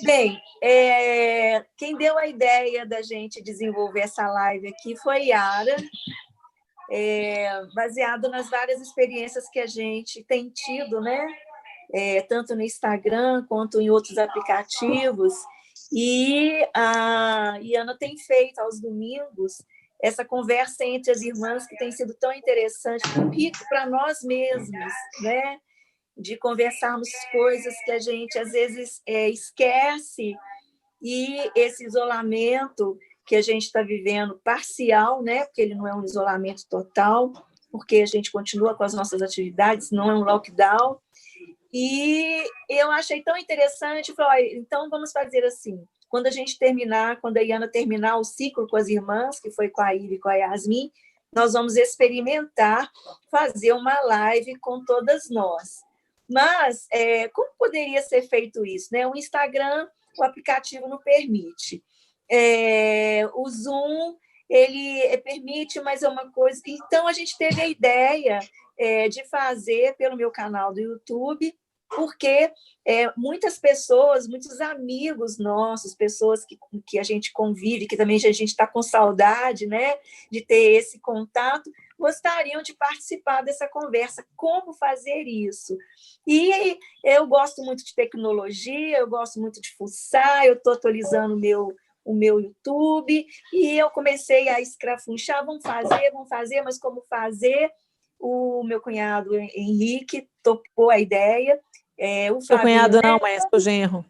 Bem, quem deu a ideia da gente desenvolver essa live aqui foi Yara, baseado nas várias experiências que a gente tem tido, né? Tanto no Instagram quanto em outros aplicativos. E a Iana tem feito aos domingos essa conversa entre as irmãs que tem sido tão interessante, tão rico para nós mesmos, né? De conversarmos coisas que a gente às vezes esquece, e esse isolamento que a gente está vivendo parcial, né? Porque ele não é um isolamento total, porque a gente continua com as nossas atividades, não é um lockdown. E eu achei tão interessante, falei, então vamos fazer assim, quando a gente terminar, quando a Iana terminar o ciclo com as irmãs, que foi com a Ivy e com a Yasmin, nós vamos experimentar fazer uma live com todas nós. Mas como poderia ser feito isso, né? O Instagram, o aplicativo não permite. O Zoom, ele permite, mas é uma coisa... Então, a gente teve a ideia de fazer pelo meu canal do YouTube, porque muitas pessoas, muitos amigos nossos, pessoas que a gente convive, que também a gente está com saudade, né, de ter esse contato, gostariam de participar dessa conversa. Como fazer isso? E eu gosto muito de tecnologia, eu gosto muito de fuçar, eu estou atualizando o meu YouTube, e eu comecei a escrafunchar, vamos fazer, mas como fazer? O meu cunhado Henrique topou a ideia. O seu cunhado não, mas o genro.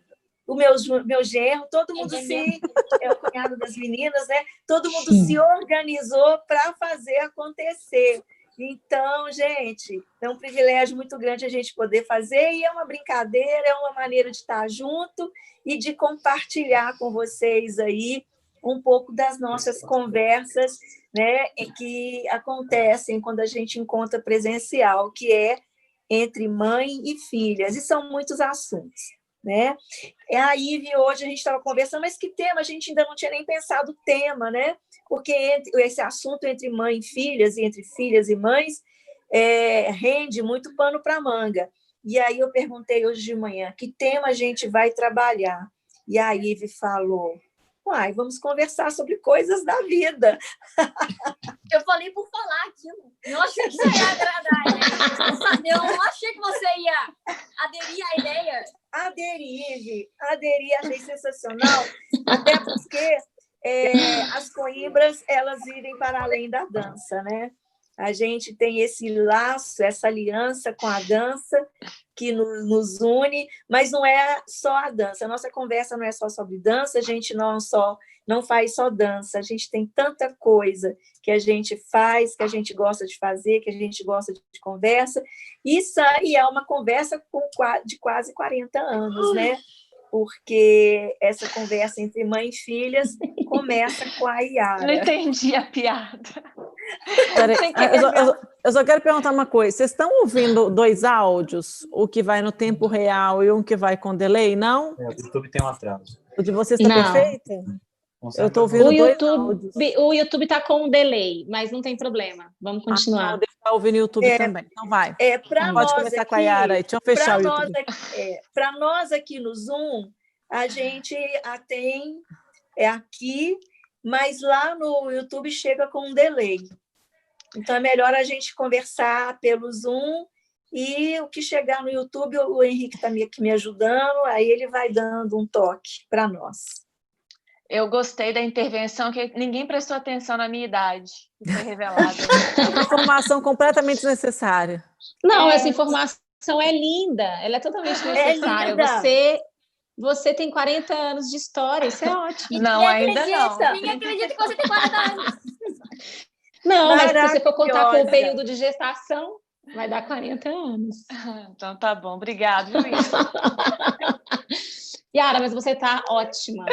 O meu genro, todo mundo é o cunhado das meninas, né? Todo mundo se organizou para fazer acontecer. Então, gente, é um privilégio muito grande a gente poder fazer, e é uma brincadeira, é uma maneira de estar junto e de compartilhar com vocês aí um pouco das nossas conversas, né, que acontecem quando a gente encontra presencial, que é entre mãe e filhas, e são muitos assuntos, né? A Ivy, hoje a gente estava conversando, mas que tema? A gente ainda não tinha nem pensado o tema, né? Porque esse assunto entre mãe e filhas, e entre filhas e mães, rende muito pano para manga. E aí eu perguntei hoje de manhã, que tema a gente vai trabalhar? E a Ivy falou, vamos conversar sobre coisas da vida. Eu falei por falar aquilo. Eu achei que você ia agradar a ideia. Eu não achei que você ia aderir à ideia. Aderi, achei sensacional. Até porque as coimbras, elas vivem para além da dança, né? A gente tem esse laço, essa aliança com a dança que nos une, mas não é só a dança. A nossa conversa não é só sobre dança, a gente não faz só dança, a gente tem tanta coisa que a gente faz, que a gente gosta de fazer, que a gente gosta de conversa, e é uma conversa de quase 40 anos, né? Porque essa conversa entre mãe e filhas começa com a Yara. Não entendi a piada. Eu só quero perguntar uma coisa. Vocês estão ouvindo 2 áudios? O que vai no tempo real e um que vai com delay, não? O YouTube tem um atraso. O de vocês está perfeito? Eu estou ouvindo áudios. O YouTube está com um delay, mas não tem problema. Vamos continuar. Deixa eu ouvir no YouTube também. Então vai. Pode começar com a Yara aí. Deixa eu fechar o YouTube. Para nós aqui no Zoom, a gente tem aqui, mas lá no YouTube chega com um delay. Então, é melhor a gente conversar pelo Zoom, e o que chegar no YouTube, o Henrique está aqui me ajudando, aí ele vai dando um toque para nós. Eu gostei da intervenção, que ninguém prestou atenção na minha idade, que foi revelada. Informação completamente desnecessária. Não, essa informação é linda, ela é totalmente necessária. Você tem 40 anos de história, isso é ótimo. Não, ainda não. Ninguém acredita que você tem 40 anos. Não, mas se você for contar com o período de gestação, vai dar 40 anos. Então tá bom, obrigado, Luiz. Yara, mas você tá ótima.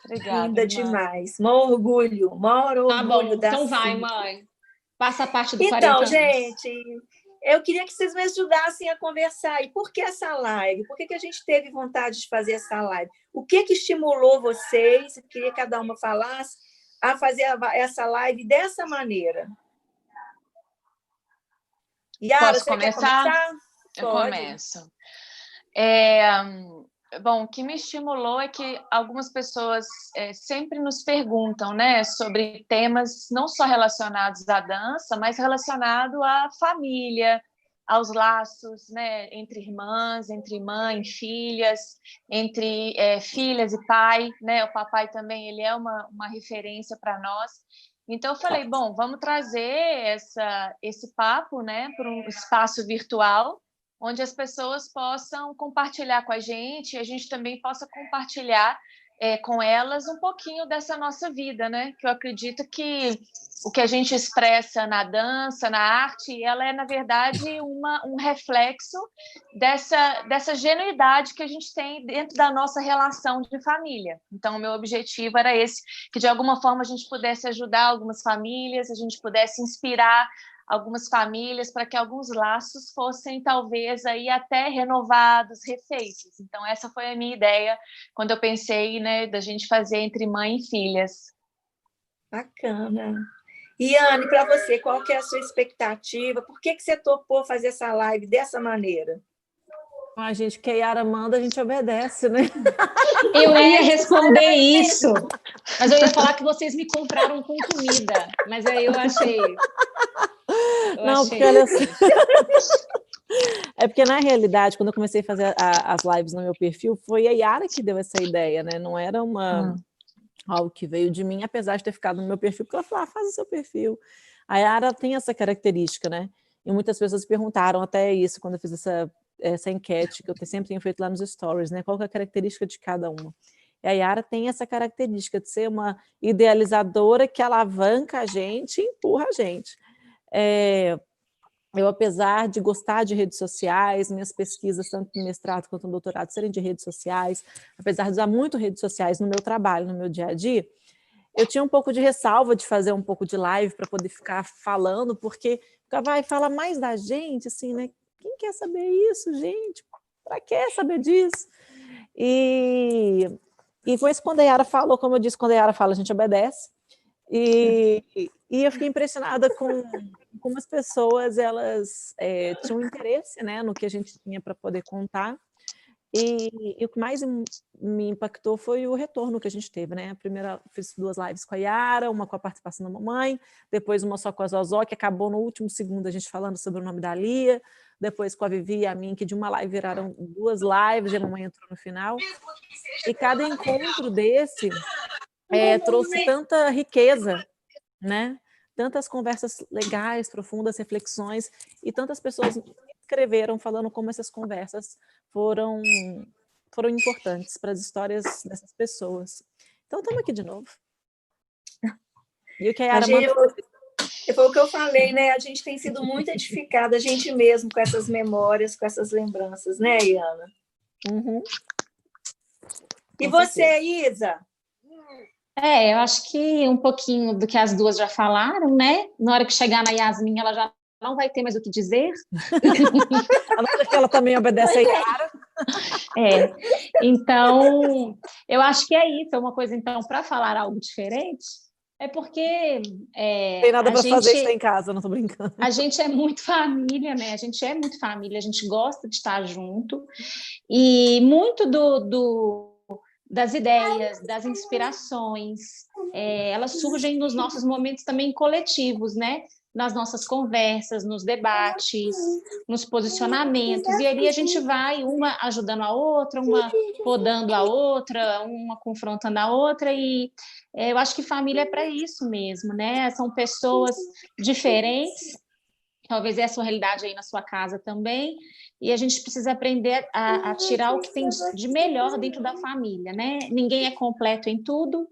Obrigada. Linda demais. Mó orgulho Tá bom, da então vai, Cintia. mãe. Passa a parte do 40 Então, anos. gente, eu queria que vocês me ajudassem a conversar. E por que essa live? Por que a gente teve vontade de fazer essa live? O que estimulou vocês? Eu queria que cada uma falasse a fazer essa live dessa maneira. Yara, Posso começar? Quer começar? Eu Pode. começo. Bom, o que me estimulou é que algumas pessoas sempre nos perguntam, né, sobre temas não só relacionados à dança, mas relacionado à família, aos laços, né, entre irmãs, entre mãe, filhas, entre filhas e pai, né? O papai também ele é uma referência para nós. Então eu falei, bom, vamos trazer esse papo, né, para um espaço virtual onde as pessoas possam compartilhar com a gente também possa compartilhar com elas um pouquinho dessa nossa vida, né? Que eu acredito que o que a gente expressa na dança, na arte, ela é, na verdade, um reflexo dessa genuidade que a gente tem dentro da nossa relação de família. Então, o meu objetivo era esse, que de alguma forma a gente pudesse ajudar algumas famílias, a gente pudesse inspirar algumas famílias para que alguns laços fossem talvez aí até renovados, refeitos. Então essa foi a minha ideia quando eu pensei, né, da gente fazer entre mãe e filhas. Bacana. E Anne, para você, qual que é a sua expectativa? Por que você topou fazer essa live dessa maneira? A gente, que a Yara manda, a gente obedece, né? Eu ia responder isso, mas eu ia falar que vocês me compraram com comida, mas aí eu achei... Não, porque olha só. É porque, na realidade, quando eu comecei a fazer as lives no meu perfil, foi a Yara que deu essa ideia, né? Não era algo que veio de mim, apesar de ter ficado no meu perfil, porque ela falou, faz o seu perfil. A Yara tem essa característica, né? E muitas pessoas perguntaram até isso, quando eu fiz essa enquete, que eu sempre tenho feito lá nos stories, né? Qual que é a característica de cada uma? E a Yara tem essa característica de ser uma idealizadora que alavanca a gente e empurra a gente. Eu, apesar de gostar de redes sociais, minhas pesquisas, tanto no mestrado quanto no doutorado, serem de redes sociais, apesar de usar muito redes sociais no meu trabalho, no meu dia a dia, eu tinha um pouco de ressalva de fazer um pouco de live para poder ficar falando, porque vai falar mais da gente, assim, né? Quem quer saber isso, gente? Para que saber disso? E foi isso quando a Yara falou, como eu disse, quando a Yara fala, a gente obedece. E eu fiquei impressionada com como as pessoas elas tinham interesse, né, no que a gente tinha para poder contar. E o que mais me impactou foi o retorno que a gente teve, né? A primeira, fiz 2 lives com a Yara, uma com a participação da mamãe, depois uma só com a Zozó, que acabou no último segundo a gente falando sobre o nome da Lia, depois com a Vivi e a mim, que de uma live viraram 2 lives, e a mamãe entrou no final. E cada encontro desse trouxe tanta riqueza, né? Tantas conversas legais, profundas, reflexões, e tantas pessoas escreveram falando como essas conversas foram importantes para as histórias dessas pessoas. Então, estamos aqui de novo. E o que a Yara foi o que eu falei, né? A gente tem sido muito edificada, a gente mesmo, com essas memórias, com essas lembranças, né, Iana? Uhum. E você, Isa? Eu acho que um pouquinho do que as duas já falaram, né? Na hora que chegar na Yasmin, ela já não vai ter mais o que dizer. A não ser que ela também obedece a Yara. Então, eu acho que é isso. É uma coisa, então, para falar algo diferente, é porque... tem nada para fazer, está em casa, não estou brincando. A gente é muito família, né? A gente é muito família, a gente gosta de estar junto. E muito das ideias, das inspirações, elas surgem nos nossos momentos também coletivos, né? Nas nossas conversas, nos debates, nos posicionamentos, e ali a gente vai uma ajudando a outra, uma podando a outra, uma confrontando a outra, e eu acho que família é para isso mesmo, né? São pessoas diferentes, talvez essa é a sua realidade aí na sua casa também, e a gente precisa aprender a tirar o que tem de melhor dentro da família, né? Ninguém é completo em tudo,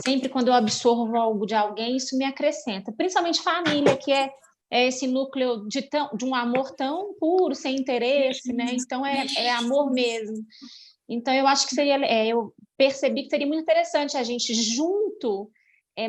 sempre quando eu absorvo algo de alguém, isso me acrescenta, principalmente família, que é esse núcleo de um amor tão puro, sem interesse, né? Então é amor mesmo. Então eu acho que seria, eu percebi que seria muito interessante a gente junto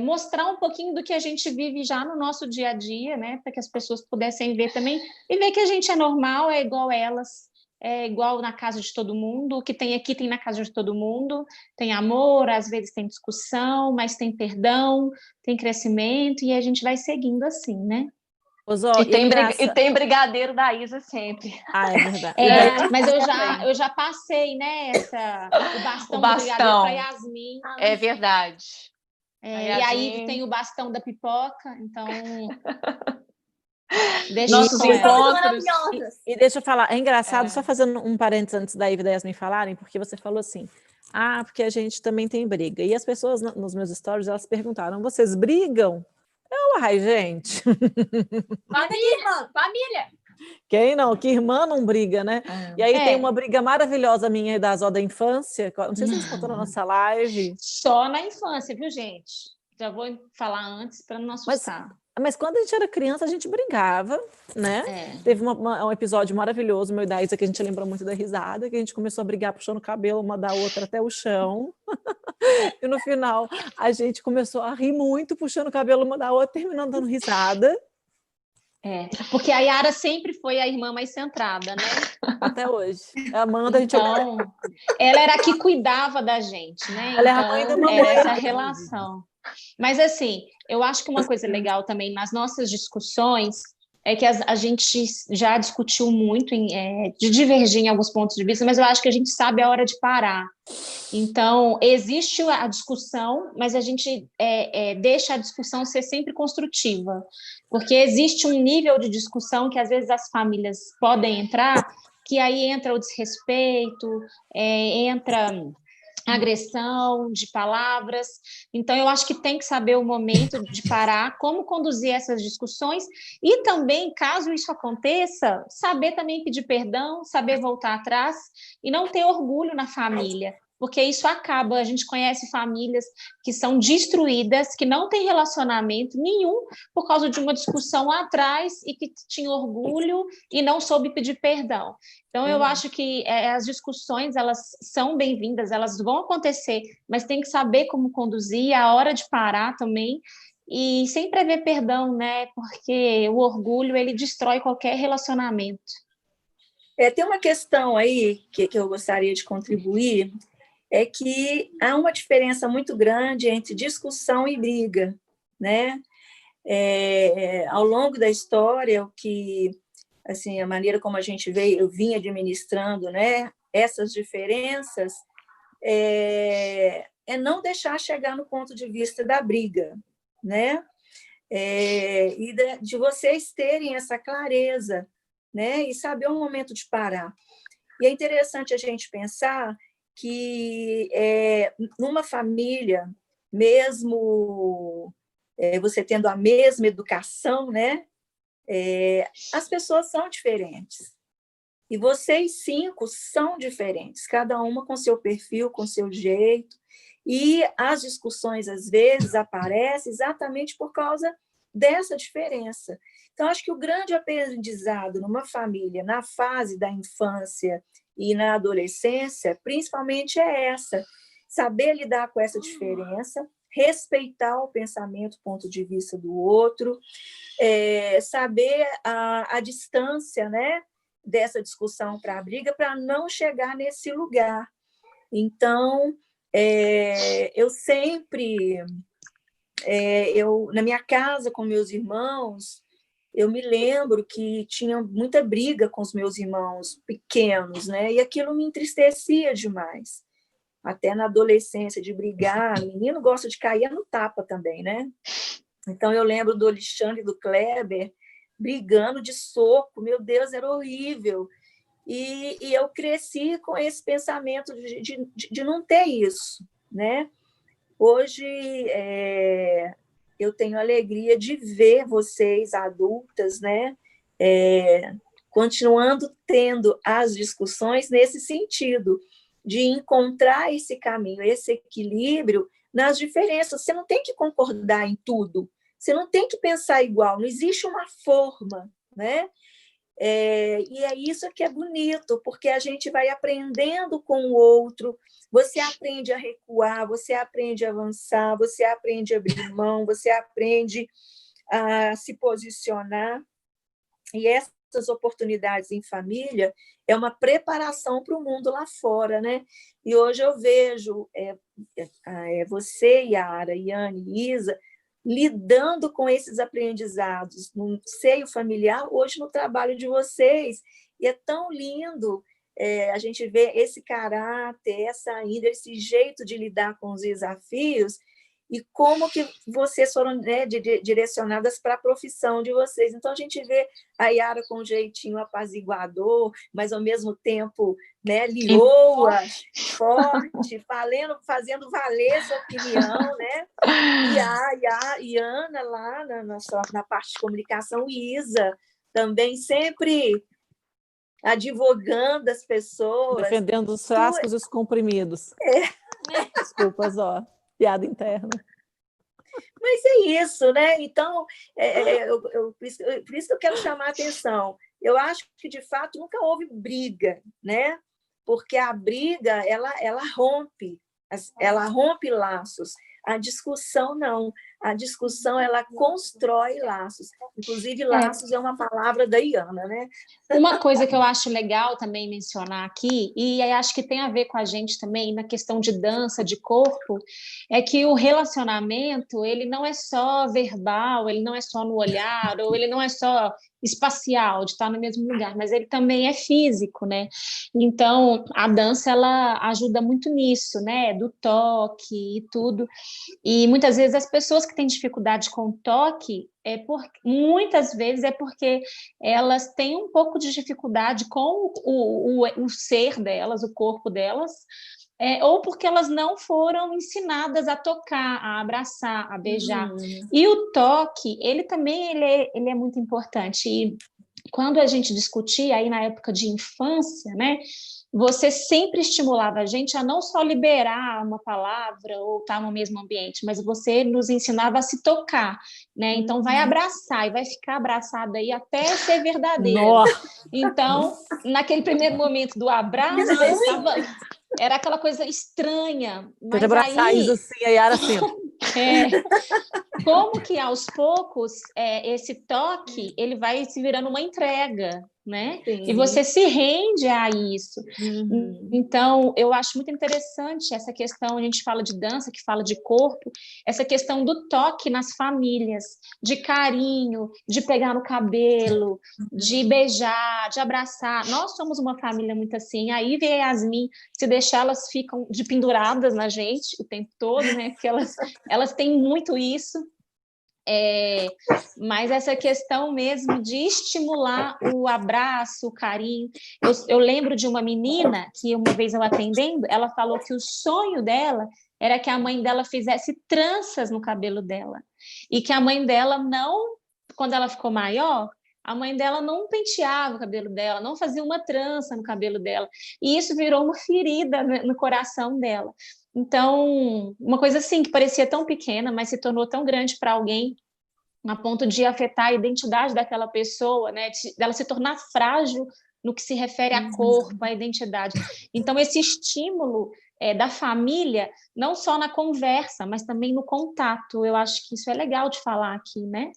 mostrar um pouquinho do que a gente vive já no nosso dia a dia, né? Para que as pessoas pudessem ver também e ver que a gente é normal, é igual elas, é igual na casa de todo mundo, o que tem aqui tem na casa de todo mundo, tem amor, às vezes tem discussão, mas tem perdão, tem crescimento, e a gente vai seguindo assim, né? Ô, Zó, E tem brigadeiro da Isa sempre. Ah, é verdade. Mas eu já passei, né, o bastão do brigadeiro para Yasmin. É verdade. E aí tem o bastão da pipoca, então... Nossos encontros. E deixa eu falar, é engraçado, só fazendo um parênteses antes da Iva e da Yasmin falarem, porque você falou assim, porque a gente também tem briga. E as pessoas nos meus stories, elas perguntaram, vocês brigam? Ai, gente. Família. Quem não? Que irmã não briga, né? E aí tem uma briga maravilhosa minha e da Zó da infância, não sei se vocês contaram na nossa live. Só na infância, viu, gente? Já vou falar antes para não assustar. Mas quando a gente era criança, a gente brigava, né? Teve um episódio maravilhoso, meu e da Isa, que a gente lembrou muito da risada, que a gente começou a brigar puxando o cabelo uma da outra até o chão. E no final, a gente começou a rir muito, puxando o cabelo uma da outra, terminando dando risada. Porque a Yara sempre foi a irmã mais centrada, né? Até hoje. A Amanda, então, ela era a que cuidava da gente, né? Ela é a mãe da mamãe. Era essa relação. Mas, assim, eu acho que uma coisa legal também nas nossas discussões é que a gente já discutiu muito, de divergir em alguns pontos de vista, mas eu acho que a gente sabe a hora de parar. Então, existe a discussão, mas a gente deixa a discussão ser sempre construtiva, porque existe um nível de discussão que, às vezes, as famílias podem entrar, que aí entra o desrespeito, entra agressão de palavras. Então, eu acho que tem que saber o momento de parar, como conduzir essas discussões e também, caso isso aconteça, saber também pedir perdão, saber voltar atrás e não ter orgulho na família, porque isso acaba. A gente conhece famílias que são destruídas, que não têm relacionamento nenhum por causa de uma discussão lá atrás e que tinha orgulho e não soube pedir perdão. Então, eu acho que as discussões, elas são bem-vindas, elas vão acontecer, mas tem que saber como conduzir, a hora de parar também, e sem prever perdão, né? Porque o orgulho, ele destrói qualquer relacionamento. Tem uma questão aí que eu gostaria de contribuir, é que há uma diferença muito grande entre discussão e briga, né? Ao longo da história, o que, assim, a maneira como eu vim administrando, né, essas diferenças, não deixar chegar no ponto de vista da briga, né? E de vocês terem essa clareza, né? E saber o momento de parar. E é interessante a gente pensar que numa família, mesmo você tendo a mesma educação, né, as pessoas são diferentes. E vocês 5 são diferentes, cada uma com seu perfil, com seu jeito. E as discussões, às vezes, aparecem exatamente por causa dessa diferença. Então, acho que o grande aprendizado numa família, na fase da infância e na adolescência, principalmente saber lidar com essa diferença, respeitar o pensamento, o ponto de vista do outro, saber a distância, né, dessa discussão para a briga, para não chegar nesse lugar. Então, eu sempre, na minha casa com meus irmãos, eu me lembro que tinha muita briga com os meus irmãos pequenos, né? E aquilo me entristecia demais. Até na adolescência, de brigar, menino gosta de cair no tapa também, né? Então, eu lembro do Alexandre e do Kleber brigando de soco, meu Deus, era horrível. E eu cresci com esse pensamento de não ter isso, né? Hoje, eu tenho a alegria de ver vocês adultas, né, continuando tendo as discussões nesse sentido, de encontrar esse caminho, esse equilíbrio nas diferenças. Você não tem que concordar em tudo, você não tem que pensar igual, não existe uma forma, né? E é isso que é bonito, porque a gente vai aprendendo com o outro, você aprende a recuar, você aprende a avançar, você aprende a abrir mão, você aprende a se posicionar. E essas oportunidades em família é uma preparação para o mundo lá fora, né? E hoje eu vejo você, Yara, Yane e Isa, lidando com esses aprendizados no seio familiar, hoje no trabalho de vocês. E é tão lindo a gente ver esse caráter, essa índole, esse jeito de lidar com os desafios e como que vocês foram, né, direcionadas para a profissão de vocês. Então, a gente vê a Yara com um jeitinho apaziguador, mas, ao mesmo tempo, né, lioa, forte, fazendo valer sua opinião, né? E a Ana, lá na parte de comunicação, e Isa, também sempre advogando as pessoas. Defendendo os frascos e os comprimidos. Desculpa, Zó. Piada interna. Mas é isso, né? Então, por isso que eu quero chamar a atenção. Eu acho que, de fato, nunca houve briga, né? Porque a briga, ela rompe laços. A discussão, não. A discussão, ela constrói laços. Inclusive, laços é uma palavra da Iana, né? Uma coisa que eu acho legal também mencionar aqui, e acho que tem a ver com a gente também na questão de dança, de corpo, é que o relacionamento, ele não é só verbal, ele não é só no olhar, ou ele não é só espacial, de estar no mesmo lugar, mas ele também é físico, né? Então, a dança, ela ajuda muito nisso, né? Do toque e tudo. E muitas vezes as pessoas que têm dificuldade com o toque, muitas vezes é porque elas têm um pouco de dificuldade com o ser delas, o corpo delas, ou porque elas não foram ensinadas a tocar, a abraçar, a beijar. E o toque, ele também ele é muito importante. E quando a gente discutia aí na época de infância, né, você sempre estimulava a gente a não só liberar uma palavra ou estar no mesmo ambiente, mas você nos ensinava a se tocar, né? Então, vai abraçar e vai ficar abraçada aí até ser verdadeiro. Nossa. Então, naquele primeiro momento do abraço, era aquela coisa estranha. Mas abraçar aí, a Isa assim, a Yara assim. como que aos poucos esse toque ele vai se virando uma entrega, né? Sim. E você se rende a isso. Então, eu acho muito interessante essa questão, a gente fala de dança, que fala de corpo, essa questão do toque nas famílias, de carinho, de pegar no cabelo, de beijar, de abraçar. Nós somos uma família muito assim. A Ivy e a Yasmin, se deixar, elas ficam de penduradas na gente o tempo todo, né? Porque elas têm muito isso. Mas essa questão mesmo de estimular o abraço, o carinho. Eu lembro de uma menina que uma vez eu atendendo, ela falou que o sonho dela era que a mãe dela fizesse tranças no cabelo dela e que a mãe dela não, quando ela ficou maior, a mãe dela não penteava o cabelo dela, não fazia uma trança no cabelo dela, e isso virou uma ferida no coração dela. Então, uma coisa assim que parecia tão pequena, mas se tornou tão grande para alguém, a ponto de afetar a identidade daquela pessoa, né? Dela se tornar frágil no que se refere a corpo, a identidade. Então, esse estímulo da família, não só na conversa, mas também no contato. Eu acho que isso é legal de falar aqui, né?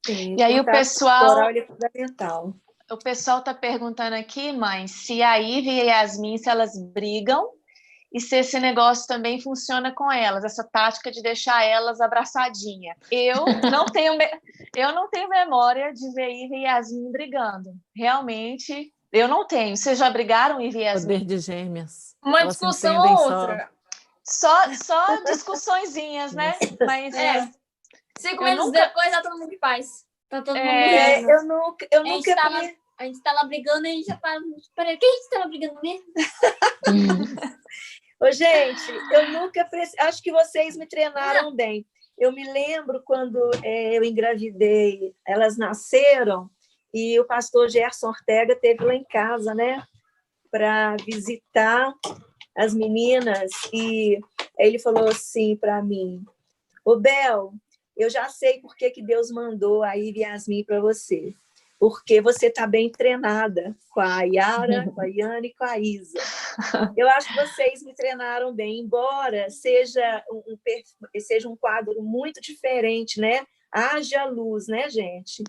Sim, e aí o pessoal é fundamental. O pessoal está perguntando aqui, mãe, se a Ivy e a Yasmin, se elas brigam e se esse negócio também funciona com elas, essa tática de deixar elas abraçadinha. Eu não tenho memória de ver Ivy e Yasmin brigando. Realmente, eu não tenho. Vocês já brigaram, Ivy e Yasmin? Poder de gêmeas. Uma Elas discussão entendem ou outra. Só discussõezinhas, né? Mas 5 minutos depois tá todo mundo em paz. Tá todo mundo eu nunca a gente tá lá brigando e a gente já fala, peraí, o que a gente tava brigando mesmo? Ô, gente, eu nunca acho que vocês me treinaram bem. Eu me lembro quando eu engravidei, elas nasceram e o pastor Gerson Ortega esteve lá em casa, né, para visitar as meninas, e ele falou assim para mim: ô Bel, eu já sei por que Deus mandou a Ivy e a Yasmin para você, porque você está bem treinada com a Yara, com a Yane e com a Isa. Eu acho que vocês me treinaram bem, embora seja um quadro muito diferente, né? Haja luz, né, gente?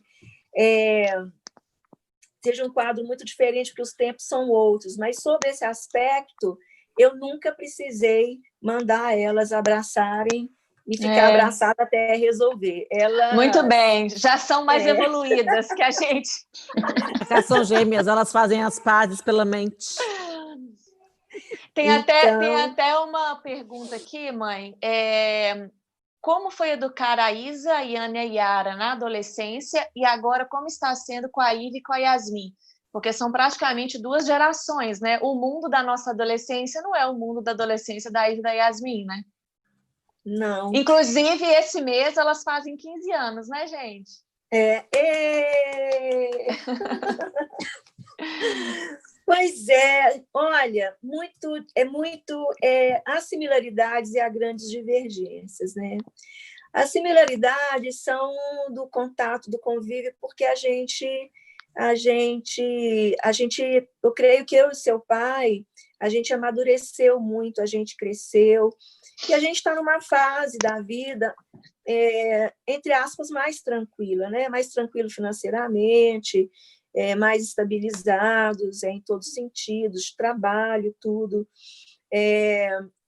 Seja um quadro muito diferente, porque os tempos são outros, mas sobre esse aspecto, eu nunca precisei mandar elas abraçarem e ficar abraçada até resolver. Muito bem, já são mais evoluídas que a gente. Já são gêmeas, elas fazem as pazes pela mente. Tem até uma pergunta aqui, mãe. Como foi educar a Isa, a Iana e a Yara na adolescência e agora como está sendo com a Ive e com a Yasmin? Porque são praticamente 2 gerações, né? O mundo da nossa adolescência não é o mundo da adolescência da Ive e da Yasmin, né? Não. Inclusive, esse mês elas fazem 15 anos, né, gente? Pois é, olha, há similaridades e há grandes divergências, né? As similaridades são do contato, do convívio, porque eu creio que eu e seu pai, a gente amadureceu muito, a gente cresceu, e a gente está numa fase da vida, entre aspas, mais tranquila, né? Mais tranquilo financeiramente, mais estabilizados em todos os sentidos, trabalho, tudo.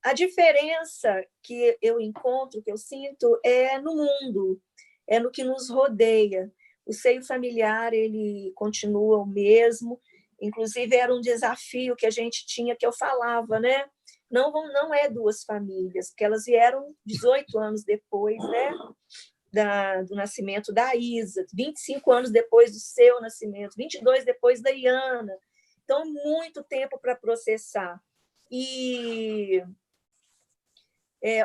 A diferença que eu encontro, que eu sinto, é no mundo, é no que nos rodeia. O seio familiar, ele continua o mesmo, inclusive era um desafio que a gente tinha, que eu falava, né? Não é 2 famílias, porque elas vieram 18 anos depois, né? Do nascimento da Isa, 25 anos depois do seu nascimento, 22 depois da Iana. Então, muito tempo para processar. E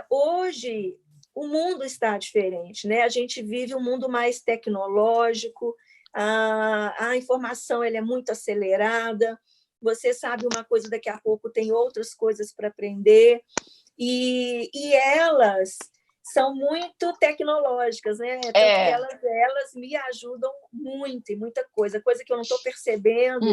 hoje o mundo está diferente, né? A gente vive um mundo mais tecnológico, a informação ela é muito acelerada, você sabe uma coisa, daqui a pouco tem outras coisas para aprender, e elas são muito tecnológicas, né? Tanto que elas me ajudam muito em muita coisa que eu não estou percebendo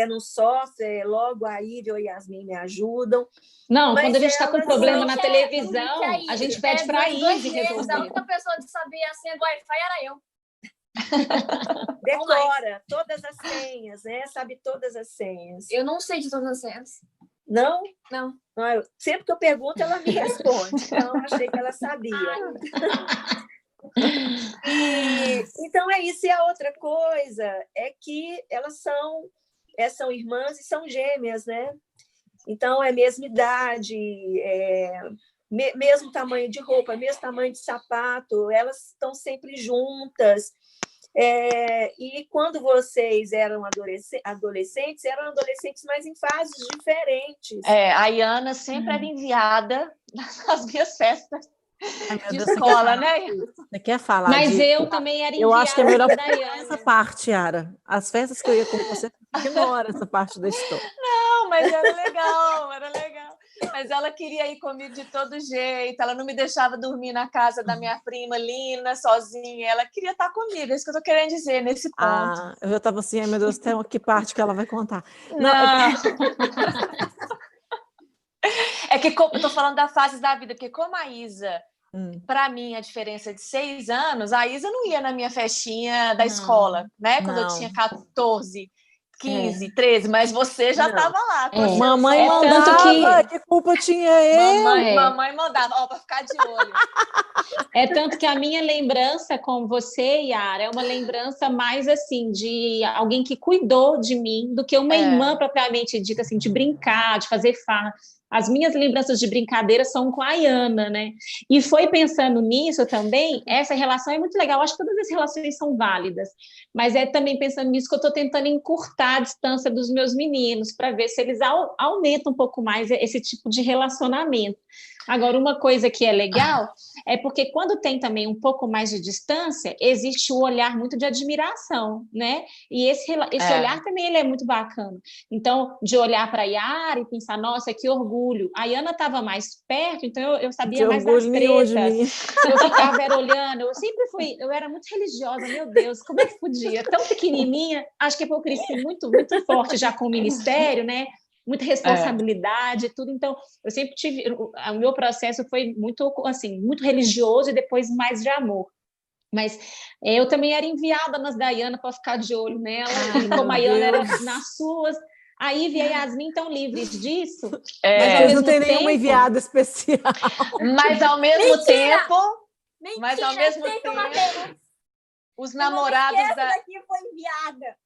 no software, logo a Ive ou a Yasmin me ajudam. Não, mas quando a gente está com problema na televisão, que a gente pede para a Ive resolver. A única pessoa que sabia a senha do Wi-Fi era eu. Decora todas as senhas, né? Sabe todas as senhas. Eu não sei de todas as senhas. Não? Não. Sempre que eu pergunto, ela me responde. Então, achei que ela sabia. Então, é isso. E a outra coisa é que elas são irmãs e são gêmeas, né? Então, é a mesma idade, mesmo tamanho de roupa, mesmo tamanho de sapato, elas estão sempre juntas. E quando vocês eram adolescentes, eram adolescentes, mas em fases diferentes. A Iana sempre era enviada nas minhas festas de escola, né? Você quer falar? Mas eu também era enviada. Eu acho que é melhor da Iana. Essa parte, Yara. As festas que eu ia com você, ignora essa parte da história. Não, mas era legal, era legal. Mas ela queria ir comigo de todo jeito, ela não me deixava dormir na casa da minha prima Lina, sozinha, ela queria estar comigo, é isso que eu estou querendo dizer nesse ponto. Eu já estava assim, meu Deus, tem que parte que ela vai contar. Não. É que eu estou falando da fase da vida, porque como a Isa, para mim, a diferença de 6 anos, a Isa não ia na minha festinha da escola, né? Quando eu tinha 14, 15, 13, mas você já estava lá. Mamãe mandava, que culpa tinha eu? Mamãe mandava, para ficar de olho. É tanto que a minha lembrança com você, Yara, é uma lembrança mais assim, de alguém que cuidou de mim, do que uma irmã propriamente dita, assim, de brincar, de fazer farra. As minhas lembranças de brincadeira são com a Iana, né? E foi pensando nisso também, essa relação é muito legal, acho que todas as relações são válidas, mas é também pensando nisso que eu estou tentando encurtar a distância dos meus meninos, para ver se eles aumentam um pouco mais esse tipo de relacionamento. Agora, uma coisa que é legal é porque quando tem também um pouco mais de distância, existe o olhar muito de admiração, né? E esse olhar também ele é muito bacana. Então, de olhar para a Yara e pensar, nossa, que orgulho. A Iana estava mais perto, então eu sabia mais das tretas. Eu ficava olhando, eu era muito religiosa, meu Deus, como é que podia? Tão pequenininha, acho que eu cresci muito, muito forte já com o ministério, né? Muita responsabilidade e tudo, então eu sempre tive, o meu processo foi muito assim, muito religioso e depois mais de amor, mas eu também era enviada nas da Iana para ficar de olho nela, e como a Iana era nas suas, A Ivy e a Yasmin estão livres disso, mas É, ao Eles não mesmo têm nenhuma tempo... enviada especial. mas ao mesmo Mentira! tempo, Mentira, mas ao mesmo tem uma tempo, os Tem uma namorados essa da, daqui foi enviada.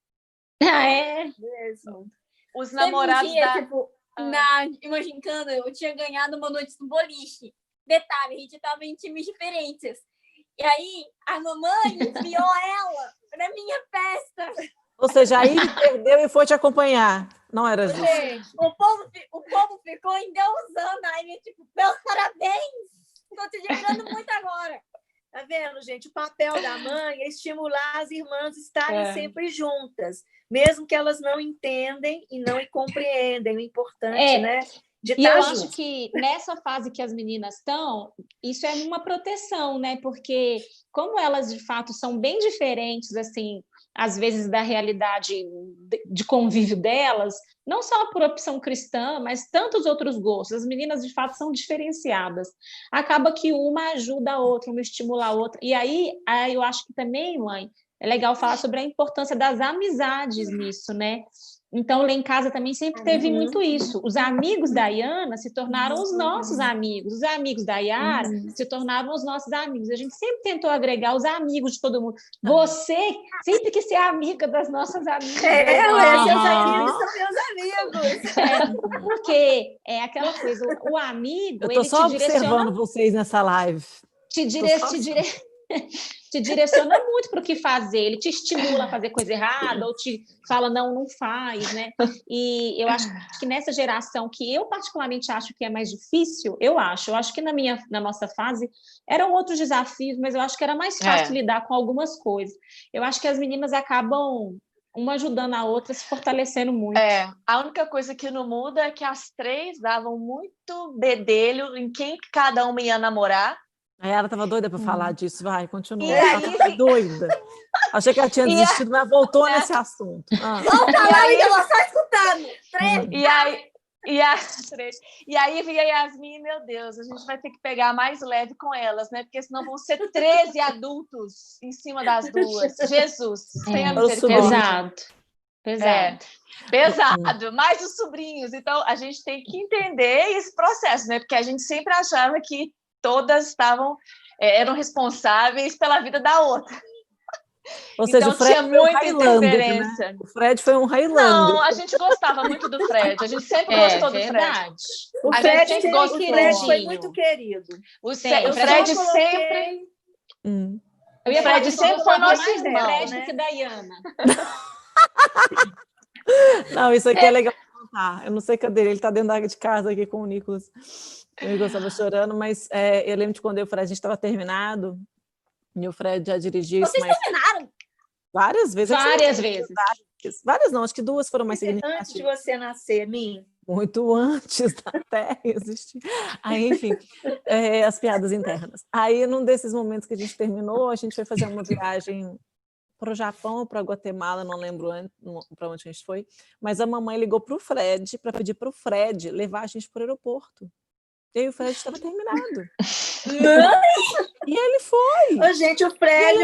Ah, é? Mesmo. os Teve um namorados dia, da, tipo, na Imagincando, eu tinha ganhado uma noite no boliche. Detalhe, a gente tava em times diferentes. E aí, a mamãe enviou ela pra minha festa. Ou seja, a Ivy perdeu e foi te acompanhar. Não era justo. Gente, O povo ficou endeusando. Aí, tipo, meus parabéns! Tô te admirando muito agora. tá vendo, gente? O papel da mãe é estimular as irmãs a estarem sempre juntas, mesmo que elas não entendem e não compreendem o importante, né? De E eu estar acho junto. que nessa fase que as meninas estão, isso é uma proteção, né? Porque como elas de fato são bem diferentes, assim, às vezes da realidade de convívio delas, não só por opção cristã, mas tantos outros gostos. As meninas de fato são diferenciadas. Acaba que uma ajuda a outra, uma estimula a outra. E aí eu acho que também, mãe, é legal falar sobre a importância das amizades nisso, né? Então, lá em casa também sempre teve muito isso. Os amigos da Iana se tornaram os nossos amigos. Os amigos da Yara se tornaram os nossos amigos. A gente sempre tentou agregar os amigos de todo mundo. Você sempre quis ser amiga das nossas amigas. Seus amigos são meus amigos. Porque é aquela coisa, o amigo, Eu ele estou só te direciona, observando vocês nessa live. te direciona muito para o que fazer, ele te estimula a fazer coisa errada, ou te fala, não faz, né? E eu acho que nessa geração, que eu particularmente acho que é mais difícil, eu acho que na nossa fase eram outros desafios, mas eu acho que era mais fácil lidar com algumas coisas. Eu acho que as meninas acabam uma ajudando a outra, se fortalecendo muito. A única coisa que não muda é que as três davam muito bedelho em quem cada uma ia namorar. A Yara estava doida para falar disso, vai, continua. E Ela aí, estava doida. Achei que ela tinha desistido, mas voltou nesse assunto. Ela só escutando. E aí vinha a Yasmin, meu Deus, a gente vai ter que pegar mais leve com elas, né? Porque senão vão ser 13 adultos em cima das duas. Jesus, tenha misericórdia. Pesado, mais os sobrinhos. Então, a gente tem que entender esse processo, né? Porque a gente sempre achava que todas eram responsáveis pela vida da outra. Ou seja, então, o Fred tinha muita Highlander, interferência. né? O Fred foi um Highlander. Não, a gente gostava muito do Fred. A gente sempre gostou do Fred. O Fred foi muito querido. O Fred sempre... Eu ia o Fred sempre foi nosso irmão. Fred do que Dayana. Não, isso aqui é legal contar. Eu não sei cadê ele. Ele está dentro da área de casa aqui com o Nicolas. O Nicolas estava chorando, mas eu lembro de quando eu e o Fred, a gente estava terminado, e o Fred já dirigiu isso. Vocês terminaram? Várias vezes. Várias não, acho que 2 foram mais significativas. Antes de você nascer, Min. Muito antes da Terra existir. Aí, enfim, as piadas internas. Aí, num desses momentos que a gente terminou, a gente foi fazer uma viagem para o Japão ou para a Guatemala, não lembro para onde a gente foi, mas a mamãe ligou para o Fred para pedir para o Fred levar a gente para o aeroporto. E aí o Fred estava terminado. E ele foi. Gente, o Fred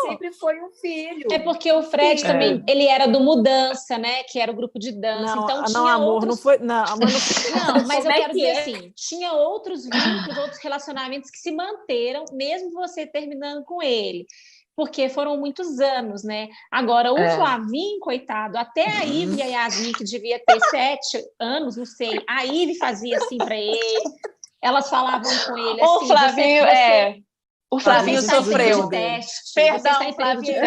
sempre foi um filho. É porque o Fred também, ele era do Mudança, né? Que era o grupo de dança. Não, então não, tinha amor, outros... não foi. Não, amor, não foi. Não, mas eu quero dizer assim, tinha outros vínculos, outros relacionamentos que se manteram, mesmo você terminando com ele. Porque foram muitos anos, né? Agora, o Flavinho, coitado, até a Ivy e a Yasmin, que devia ter 7 anos, não sei, a Ivy fazia assim para ele, elas falavam com ele assim... O Flavinho, o Flavinho sofreu. Perdão, Flavinho.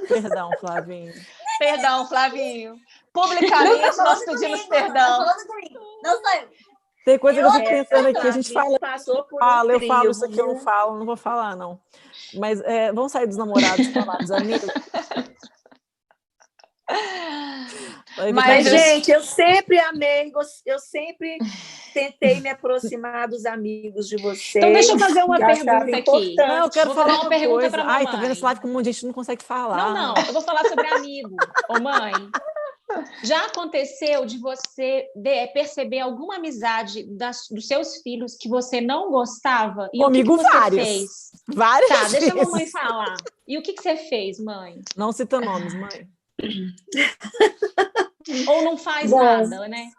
Perdão, Flavinho. Perdão, Flavinho. Publicamente, nós pedimos perdão. Não sou eu. Tem coisa que eu fico pensando aqui, a gente fala, eu falo isso aqui, eu não falo, não vou falar, não. Mas vamos sair dos namorados e falar dos amigos? Mas, gente, eu sempre amei, eu sempre tentei me aproximar dos amigos de vocês. Então, deixa eu fazer uma pergunta aqui. Não, eu quero falar uma pergunta para mamãe. Ai, tá vendo esse live que um monte de gente não consegue falar. Não, eu vou falar sobre amigo. Ô, mãe, já aconteceu de você perceber alguma amizade dos seus filhos que você não gostava? E comigo, o que você várias. Fez? Várias Tá, vezes. deixa a mamãe falar. E o que você fez, mãe? Não cita nomes, mãe. Ou não faz Bom, nada, né?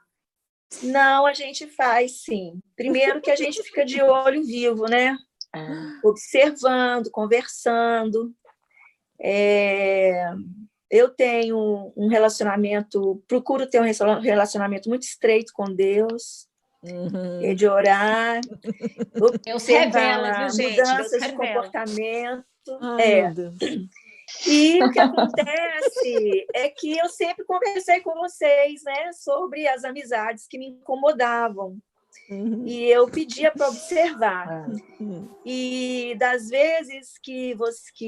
não, a gente faz sim. Primeiro que a gente fica de olho vivo, né? Observando, conversando. Eu tenho um relacionamento, procuro ter um relacionamento muito estreito com Deus, de orar, Deus revela, observar viu, gente? Deus mudanças de revela. comportamento. Ai, meu Deus. E o que acontece é que eu sempre conversei com vocês, né, sobre as amizades que me incomodavam. E eu pedia para observar. E das vezes que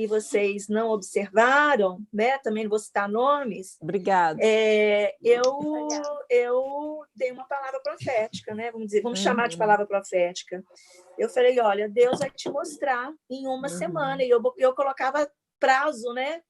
vocês não observaram, né, também não vou citar nomes, Obrigada. eu dei uma palavra profética, né? Vamos chamar de palavra profética. Eu falei, olha, Deus vai te mostrar em uma semana. E eu colocava prazo, né?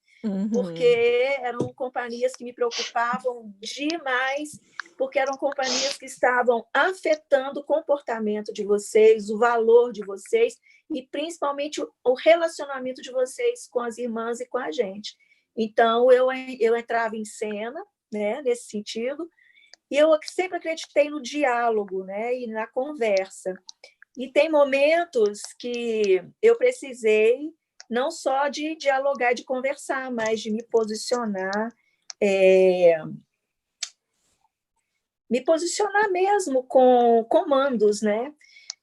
Porque eram companhias que me preocupavam demais, porque eram companhias que estavam afetando o comportamento de vocês, o valor de vocês e principalmente o relacionamento de vocês com as irmãs e com a gente. Então, eu entrava em cena, né, nesse sentido, e eu sempre acreditei no diálogo, né, e na conversa. E tem momentos que eu precisei não só de dialogar, de conversar, mas de me posicionar mesmo com comandos, né?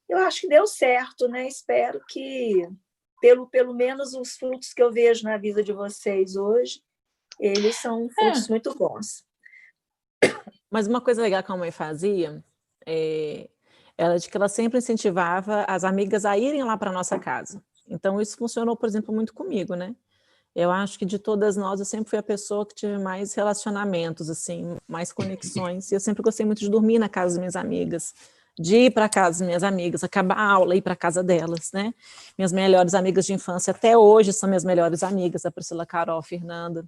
Eu acho que deu certo, né? Espero que, pelo menos os frutos que eu vejo na vida de vocês hoje, eles são frutos muito bons. Mas uma coisa legal que a mãe fazia era de que ela sempre incentivava as amigas a irem lá para nossa casa. Então, isso funcionou, por exemplo, muito comigo, né? Eu acho que de todas nós, eu sempre fui a pessoa que tive mais relacionamentos, assim, mais conexões. E eu sempre gostei muito de dormir na casa das minhas amigas, de ir para casa das minhas amigas, acabar a aula e ir para casa delas, né? Minhas melhores amigas de infância até hoje são minhas melhores amigas, a Priscila, Carol, a Fernanda,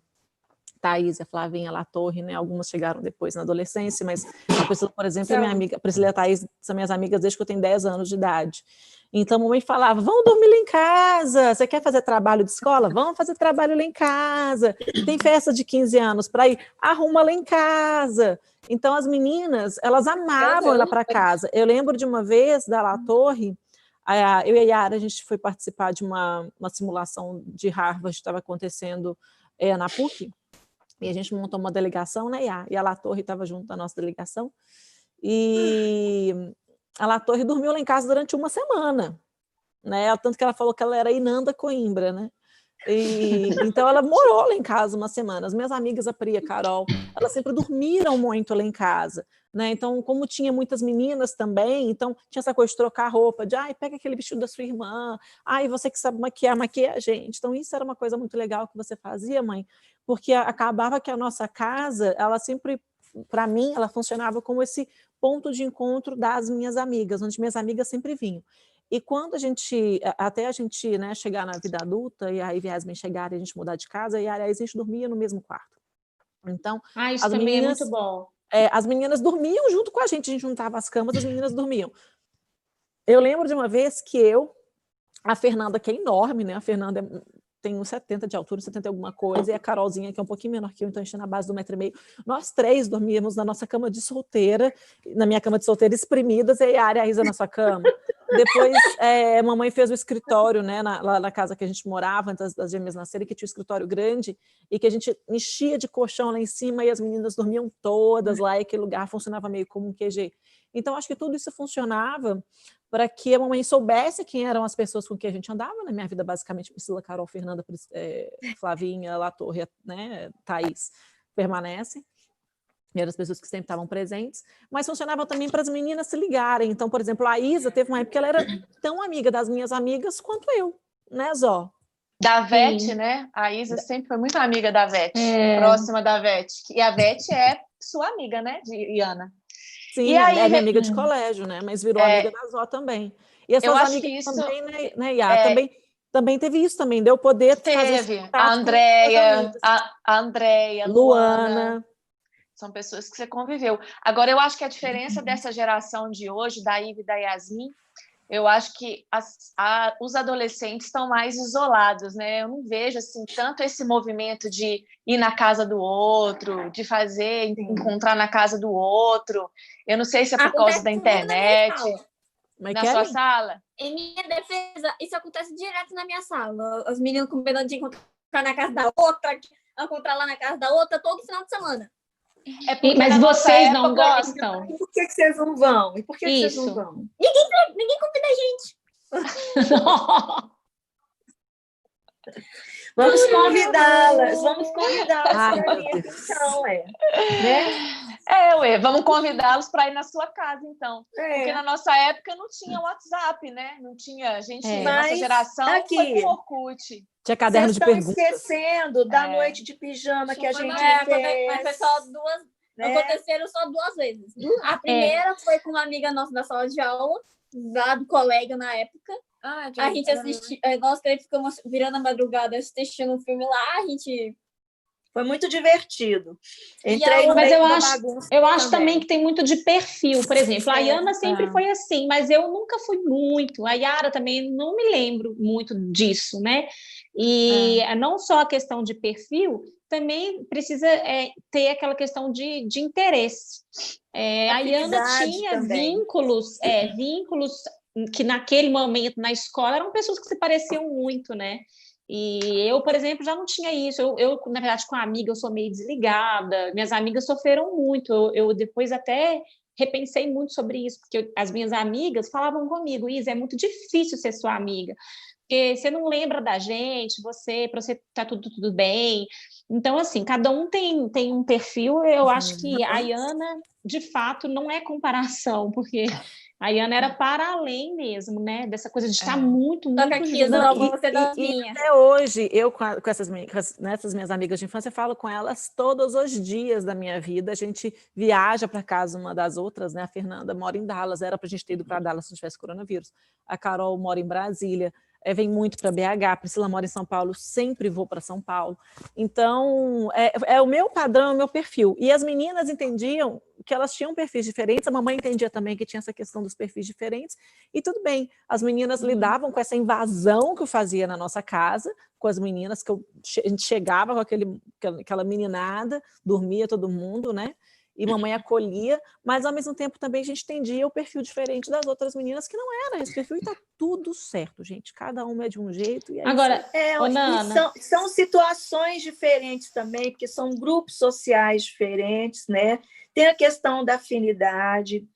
Thaís, a Flavinha, a Torre, né? Algumas chegaram depois na adolescência, mas a Priscila, por exemplo, é minha amiga. A Priscila e a Thaís são minhas amigas desde que eu tenho 10 anos de idade. Então, a mamãe falava, vamos dormir lá em casa, você quer fazer trabalho de escola? Vamos fazer trabalho lá em casa. Tem festa de 15 anos para ir? Arruma lá em casa. Então, as meninas, elas amavam ir lá para casa. Eu lembro de uma vez, da La Torre, eu e a Yara, a gente foi participar de uma simulação de Harvard, estava acontecendo na PUC, e a gente montou uma delegação, né, e a La Torre estava junto da nossa delegação, e a La Torre dormiu lá em casa durante uma semana, né, tanto que ela falou que ela era Inanda Coimbra, né, então ela morou lá em casa uma semana. As minhas amigas, a Pri, a Carol, elas sempre dormiram muito lá em casa, né? Então, como tinha muitas meninas também, então tinha essa coisa de trocar roupa, de pega aquele vestido da sua irmã, você que sabe maquiar, maquia a gente. Então, isso era uma coisa muito legal que você fazia, mãe, porque acabava que a nossa casa, ela sempre, para mim, ela funcionava como esse ponto de encontro das minhas amigas, onde minhas amigas sempre vinham. E quando até a gente, né, chegar na vida adulta, e aí Yasmin chegar e a gente mudar de casa, e aí a gente dormia no mesmo quarto. Então, isso as também meninas, é muito bom. As meninas dormiam junto com a gente juntava as camas, as meninas dormiam. Eu lembro de uma vez que a Fernanda, que é enorme, né, a Fernanda tem uns 70 de altura, 70 alguma coisa, e a Carolzinha, que é um pouquinho menor que eu, então a gente na base do 1,5 m. Nós três dormíamos na nossa cama de solteira, na minha cama de solteira, espremidas, e a Yara e a Isa na sua cama. Depois, a mamãe fez o escritório, né, lá na casa que a gente morava, antes das gêmeas nascerem, que tinha um escritório grande, e que a gente enchia de colchão lá em cima, e as meninas dormiam todas lá, e aquele lugar funcionava meio como um QG. Então, acho que tudo isso funcionava para que a mamãe soubesse quem eram as pessoas com quem a gente andava. Na minha vida, basicamente, Priscila, Carol, Fernanda, Flavinha, La Torre, né, Thaís, permanecem. E eram as pessoas que sempre estavam presentes, mas funcionava também para as meninas se ligarem. Então, por exemplo, a Isa teve uma época que ela era tão amiga das minhas amigas quanto eu, né, Zó? Da Vete, né? A Isa sempre foi muito amiga da Vete, próxima da Vete. E a Vete é sua amiga, né, Iana? Sim, e aí, é minha amiga de colégio, né? Mas virou amiga da Zó também. E essas amigas isso, também, né, Iá? Também teve isso também, deu poder fazer a Andréia, a Andréia, Luana. São pessoas que você conviveu. Agora, eu acho que a diferença dessa geração de hoje, da Iva e da Yasmin, Eu acho que os adolescentes estão mais isolados, né? Eu não vejo assim tanto esse movimento de ir na casa do outro, de encontrar na casa do outro. Eu não sei se é por causa da Acontece muito na minha internet. sala. Na sua sala? Em minha defesa, isso acontece direto na minha sala. Os meninos com medo de encontrar na casa da outra, encontrar lá na casa da outra todo final de semana. Mas vocês não gostam? E por que vocês não vão? E por que vocês não Isso. vão? Ninguém convida a gente. Vamos convidá-las Ai, para meu vir, Deus. então, né? Vamos convidá-los para ir na sua casa, então. Porque É. na nossa época não tinha WhatsApp, né? Não tinha, nossa Mas geração aqui, foi com Orkut. Tinha caderno Vocês de estão perguntas. esquecendo da noite de pijama que a gente fez. Mas foi só duas. né? Aconteceram só 2 vezes. A primeira foi com uma amiga nossa da sala de aula, lá do colega na época. A gente assistiu, nós três ficamos virando a madrugada assistindo um filme lá, a gente... Foi muito divertido. Entrei no Mas meio eu da acho, bagunça eu acho também que tem muito de perfil. Por exemplo, a Iana sempre tá. foi assim, mas eu nunca fui muito. A Yara também não me lembro muito disso, né? E não só a questão de perfil, também precisa ter aquela questão de interesse. A Iana tinha também. vínculos que naquele momento na escola eram pessoas que se pareciam muito, né? E eu, por exemplo, já não tinha isso. Eu, na verdade, com a amiga, eu sou meio desligada. Minhas amigas sofreram muito. Eu depois até repensei muito sobre isso, porque as minhas amigas falavam comigo, Isa, é muito difícil ser sua amiga, porque você não lembra da gente, para você tá tudo bem. Então, assim, cada um tem um perfil. Eu acho que a Iana, de fato, não é comparação, porque... A Iana era para além mesmo, né? Dessa coisa de estar muito aqui, junto. não, você das E minhas. até hoje, eu com essas minhas amigas de infância, falo com elas todos os dias da minha vida. A gente viaja para casa uma das outras, né? A Fernanda mora em Dallas, era para a gente ter ido para Dallas se não tivesse coronavírus. A Carol mora em Brasília, vem muito para BH, a Priscila mora em São Paulo, sempre vou para São Paulo. Então, é o meu padrão, é o meu perfil. E as meninas entendiam que elas tinham perfis diferentes, a mamãe entendia também que tinha essa questão dos perfis diferentes, e tudo bem, as meninas lidavam com essa invasão que eu fazia na nossa casa, com as meninas, que a gente chegava com aquela meninada, dormia todo mundo, né? E mamãe acolhia, mas ao mesmo tempo também a gente entendia o perfil diferente das outras meninas, que não era esse perfil, e tá tudo certo, gente. Cada uma é de um jeito. E Agora, Nana... são situações diferentes também, porque são grupos sociais diferentes, né? Tem a questão da afinidade,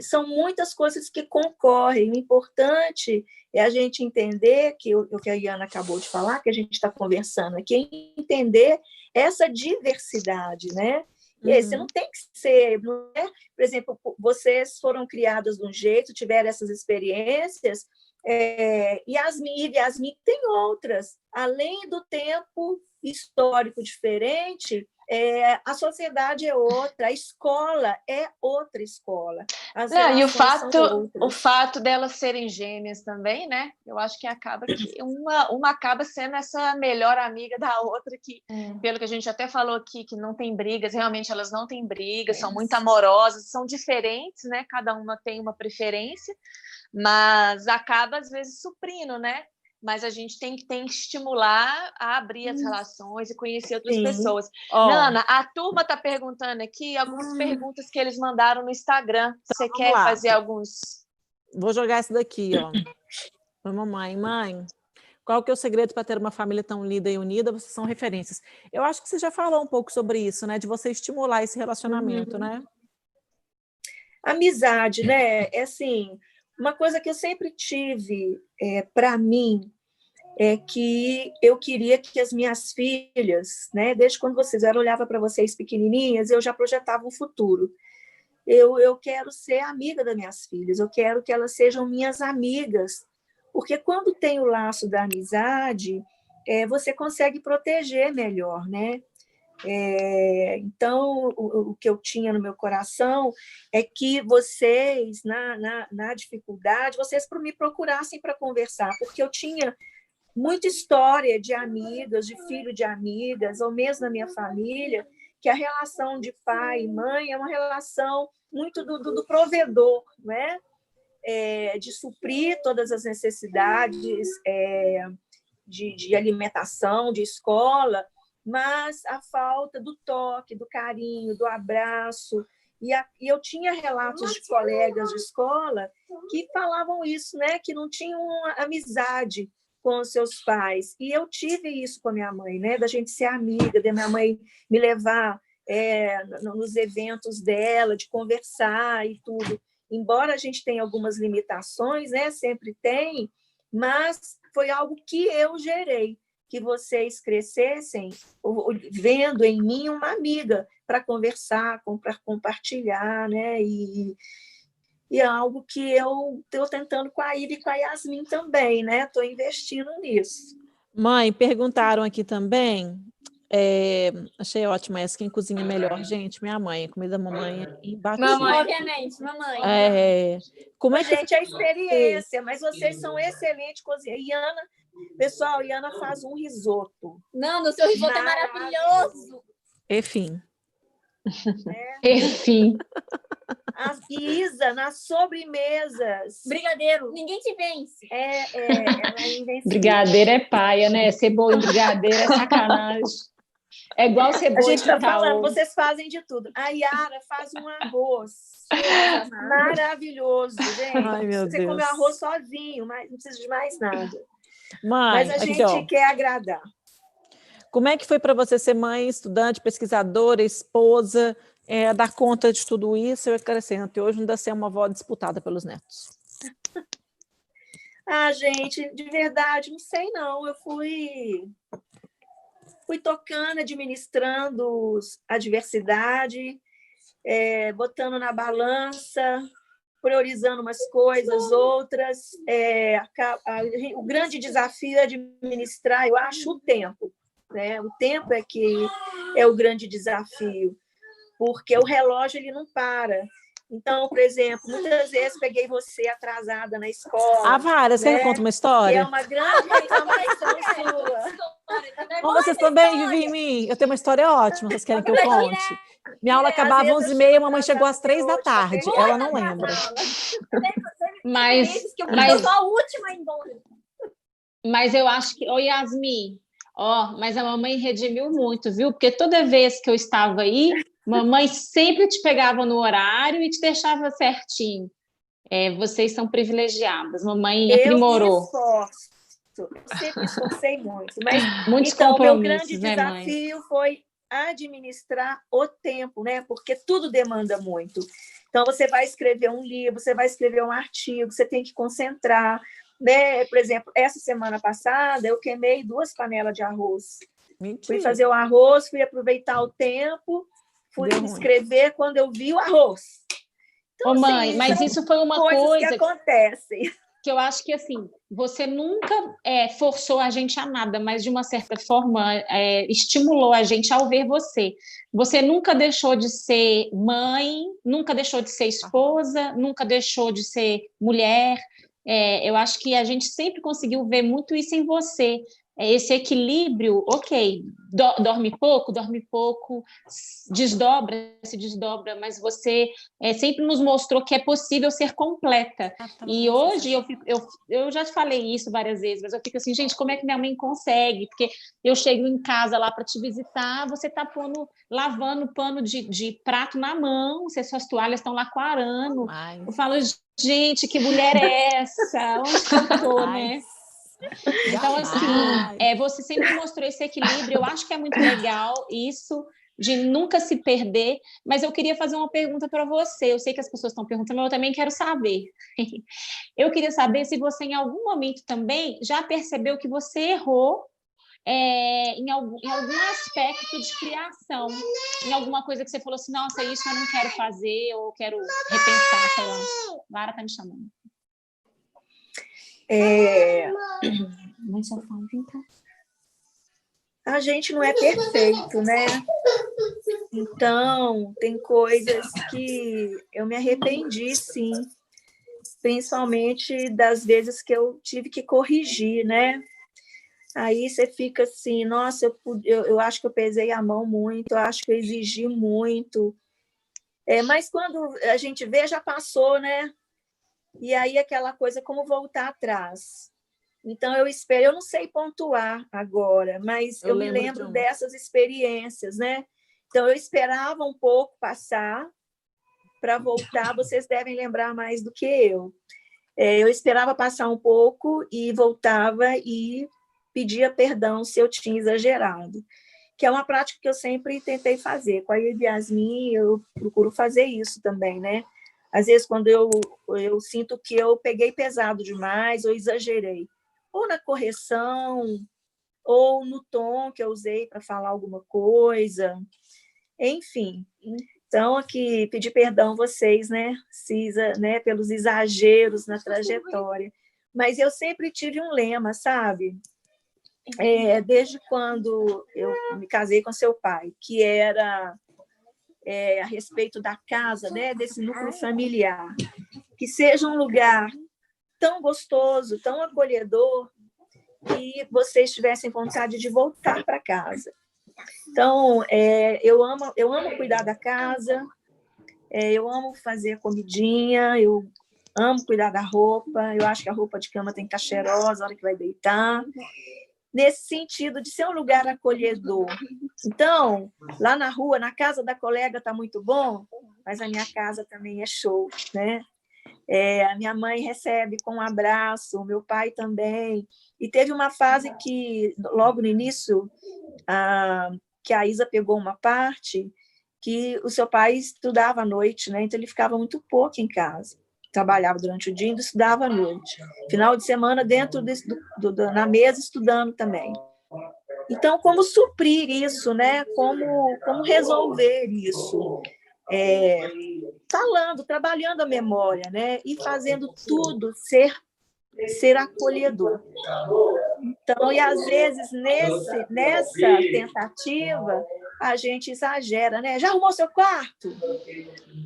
são muitas coisas que concorrem. O importante é a gente entender, o que a Iana acabou de falar, que a gente está conversando aqui, é entender essa diversidade, né? E aí, você não tem que ser... Não é? Por exemplo, vocês foram criadas de um jeito, tiveram essas experiências, e Yasmin tem outras. Além do tempo histórico diferente, a sociedade é outra, a escola é outra escola. E o fato delas serem gêmeas também, né? Eu acho que acaba que uma acaba sendo essa melhor amiga da outra, que, pelo que a gente até falou aqui, que não tem brigas, realmente elas não têm brigas, são muito amorosas, são diferentes, né? Cada uma tem uma preferência, mas acaba, às vezes, suprindo, né? Mas a gente tem que estimular a abrir as relações e conhecer outras pessoas. Nana, a turma está perguntando aqui algumas perguntas que eles mandaram no Instagram. Você quer fazer alguns? Vou jogar essa daqui, ó. Mamãe, mãe, qual que é o segredo para ter uma família tão linda e unida? Vocês são referências. Eu acho que você já falou um pouco sobre isso, né? De você estimular esse relacionamento, né? Amizade, né? Assim, uma coisa que eu sempre tive para mim é que eu queria que as minhas filhas, né, desde quando vocês eram, eu olhava para vocês pequenininhas, eu já projetava um futuro. Eu quero ser amiga das minhas filhas, eu quero que elas sejam minhas amigas, porque quando tem o laço da amizade, você consegue proteger melhor, né? Então, o que eu tinha no meu coração é que vocês, na dificuldade, vocês me procurassem para conversar, porque eu tinha muita história de amigas, de filho de amigas, ou mesmo na minha família, que a relação de pai e mãe é uma relação muito do provedor, né? de suprir todas as necessidades de alimentação, de escola, mas a falta do toque, do carinho, do abraço. E eu tinha relatos de colegas de escola que falavam isso, né? Que não tinham amizade com os seus pais. E eu tive isso com a minha mãe, né? Da gente ser amiga, da minha mãe me levar nos eventos dela, de conversar e tudo. Embora a gente tenha algumas limitações, né? Sempre tem, mas foi algo que eu gerei, que vocês crescessem vendo em mim uma amiga para conversar, para compartilhar, né? E é algo que eu estou tentando com a Ivy e com a Yasmin também, né? Estou investindo nisso. Mãe, perguntaram aqui também, achei ótimo essa, quem cozinha melhor? Gente, minha mãe, a comida da mamãe é imbatível. Mamãe, obviamente, mamãe. Como é que gente, a experiência, mas vocês são excelentes cozinheiros. Pessoal, Iana faz um risoto. Não, o seu risoto é maravilhoso. Enfim. Enfim. A Isa, nas sobremesas. Brigadeiro. Ninguém te vence. Ela é invencível. Brigadeiro é paia, né? Cebola e brigadeiro é sacanagem. É igual cebola. A gente está falando, vocês fazem de tudo. A Yara faz um arroz maravilhoso, gente. Ai, meu Você Deus. come arroz sozinho, mas não precisa de mais nada. Mãe, mas a gente quer agradar. Como é que foi para você ser mãe, estudante, pesquisadora, esposa, dar conta de tudo isso? Eu acrescento, hoje ainda ser uma avó disputada pelos netos. Gente, de verdade, não sei não. Eu fui tocando, administrando a diversidade, botando na balança, priorizando umas coisas, outras. O grande desafio é administrar, eu acho, o tempo. Né? O tempo é que é o grande desafio, porque o relógio ele não para. Então, por exemplo, muitas vezes peguei você atrasada na escola. Vara, você quer contar uma história? Que é uma grande reclamação sua. Vocês também vivem em mim? Eu tenho uma história ótima, vocês querem que eu conte? Minha aula acabava às 11h30, a mamãe chegou às 3h. Ela não lembra. Mas eu acho que... Ô, Yasmin, mas a mamãe redimiu muito, viu? Porque toda vez que eu estava aí, mamãe sempre te pegava no horário e te deixava certinho. Vocês são privilegiadas. Mamãe aprimorou. Eu sempre esforcei muito. Mas, muitos então, compromissos, meu grande desafio foi administrar o tempo, né? Porque tudo demanda muito. Então, você vai escrever um livro, você vai escrever um artigo, você tem que concentrar. Né? Por exemplo, essa semana passada, eu queimei 2 panelas de arroz. Mentira. Fui fazer o arroz, fui aproveitar o tempo, fui escrever quando eu vi o arroz. Então, mãe, assim, mas isso foi uma coisa que acontecem. Que eu acho que, assim, você nunca forçou a gente a nada, mas, de uma certa forma, estimulou a gente ao ver você. Você nunca deixou de ser mãe, nunca deixou de ser esposa, nunca deixou de ser mulher. Eu acho que a gente sempre conseguiu ver muito isso em você. Esse equilíbrio, ok, dorme pouco, se desdobra, mas você sempre nos mostrou que é possível ser completa. E hoje, eu já te falei isso várias vezes, mas eu fico assim, gente, como é que minha mãe consegue? Porque eu chego em casa lá para te visitar, você está lavando pano de prato na mão, suas toalhas estão lá quarando. Eu falo, gente, que mulher é essa? Onde que eu estou, né? Então, assim, você sempre mostrou esse equilíbrio. Eu acho que é muito legal isso, de nunca se perder. Mas eu queria fazer uma pergunta para você. Eu sei que as pessoas estão perguntando, mas eu também quero saber. Eu queria saber se você, em algum momento também, já percebeu que você errou em algum aspecto de criação, em alguma coisa que você falou assim, nossa, isso eu não quero fazer, ou eu quero repensar, sei lá. Lara está me chamando. A gente não é perfeito, né? Então, tem coisas que eu me arrependi, sim. Principalmente das vezes que eu tive que corrigir, né? Aí você fica assim, nossa, eu acho que eu pesei a mão muito, eu acho que eu exigi muito. Mas quando a gente vê, já passou, né? e aí aquela coisa, como voltar atrás. Então, eu espero, eu não sei pontuar agora, mas eu me lembro dessas experiências, né? Então, eu esperava um pouco passar para voltar, vocês devem lembrar mais do que eu. Eu esperava passar um pouco e voltava e pedia perdão se eu tinha exagerado, que é uma prática que eu sempre tentei fazer. Com a Yasmin, eu procuro fazer isso também, né? Às vezes, quando eu sinto que eu peguei pesado demais ou exagerei, ou na correção, ou no tom que eu usei para falar alguma coisa, enfim. Então, aqui, pedir perdão vocês, né, pelos exageros na trajetória. Mas eu sempre tive um lema, sabe? Desde quando eu me casei com seu pai, que era a respeito da casa, né, desse núcleo familiar, que seja um lugar tão gostoso, tão acolhedor, que vocês tivessem vontade de voltar para casa. Então, eu amo cuidar da casa, eu amo fazer comidinha, eu amo cuidar da roupa, eu acho que a roupa de cama tem que estar cheirosa na hora que vai deitar, nesse sentido de ser um lugar acolhedor. Então, lá na rua, na casa da colega está muito bom, mas a minha casa também é show, né? A minha mãe recebe com um abraço, o meu pai também. E teve uma fase que, logo no início, que a Isa pegou uma parte que o seu pai estudava à noite, né? Então ele ficava muito pouco em casa. Trabalhava durante o dia e estudava à noite. Final de semana, na mesa, estudando também. Então, como suprir isso, né? Como resolver isso? Trabalhando a memória, né? E fazendo tudo ser acolhedor. Então, e às vezes, nessa tentativa, a gente exagera, né? Já arrumou seu quarto?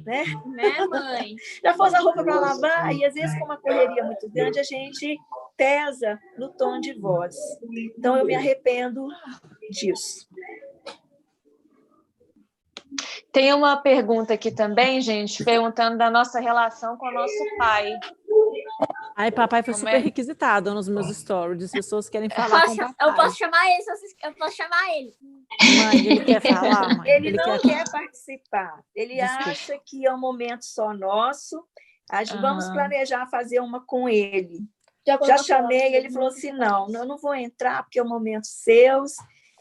Né, mãe? Já pôs a roupa para lavar? E às vezes, com uma correria muito grande, a gente pesa no tom de voz. Então, eu me arrependo disso. Tem uma pergunta aqui também, gente, perguntando da nossa relação com o nosso pai. Ai, papai foi super requisitado nos meus stories. As pessoas querem falar com o papai. Eu posso chamar ele, Mãe, ele quer falar, mãe? Ele não quer participar. Ele acha que é um momento só nosso. Vamos planejar fazer uma com ele. Já chamei, ele falou assim, não, eu não vou entrar porque é um momento seus.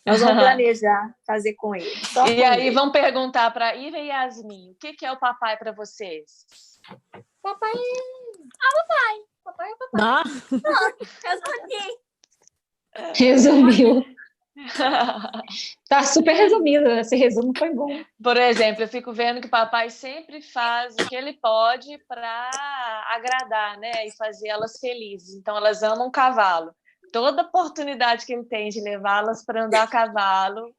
Nós vamos planejar fazer com ele. E aí vão perguntar para Ira e Yasmin, o que é o papai para vocês? Papai papai. Papai é papai. Resumiu. Tá super resumido, esse resumo foi bom. Por exemplo, eu fico vendo que o papai sempre faz o que ele pode para agradar, né, e fazer elas felizes. Então, elas amam cavalo. Toda oportunidade que ele tem de levá-las para andar a cavalo,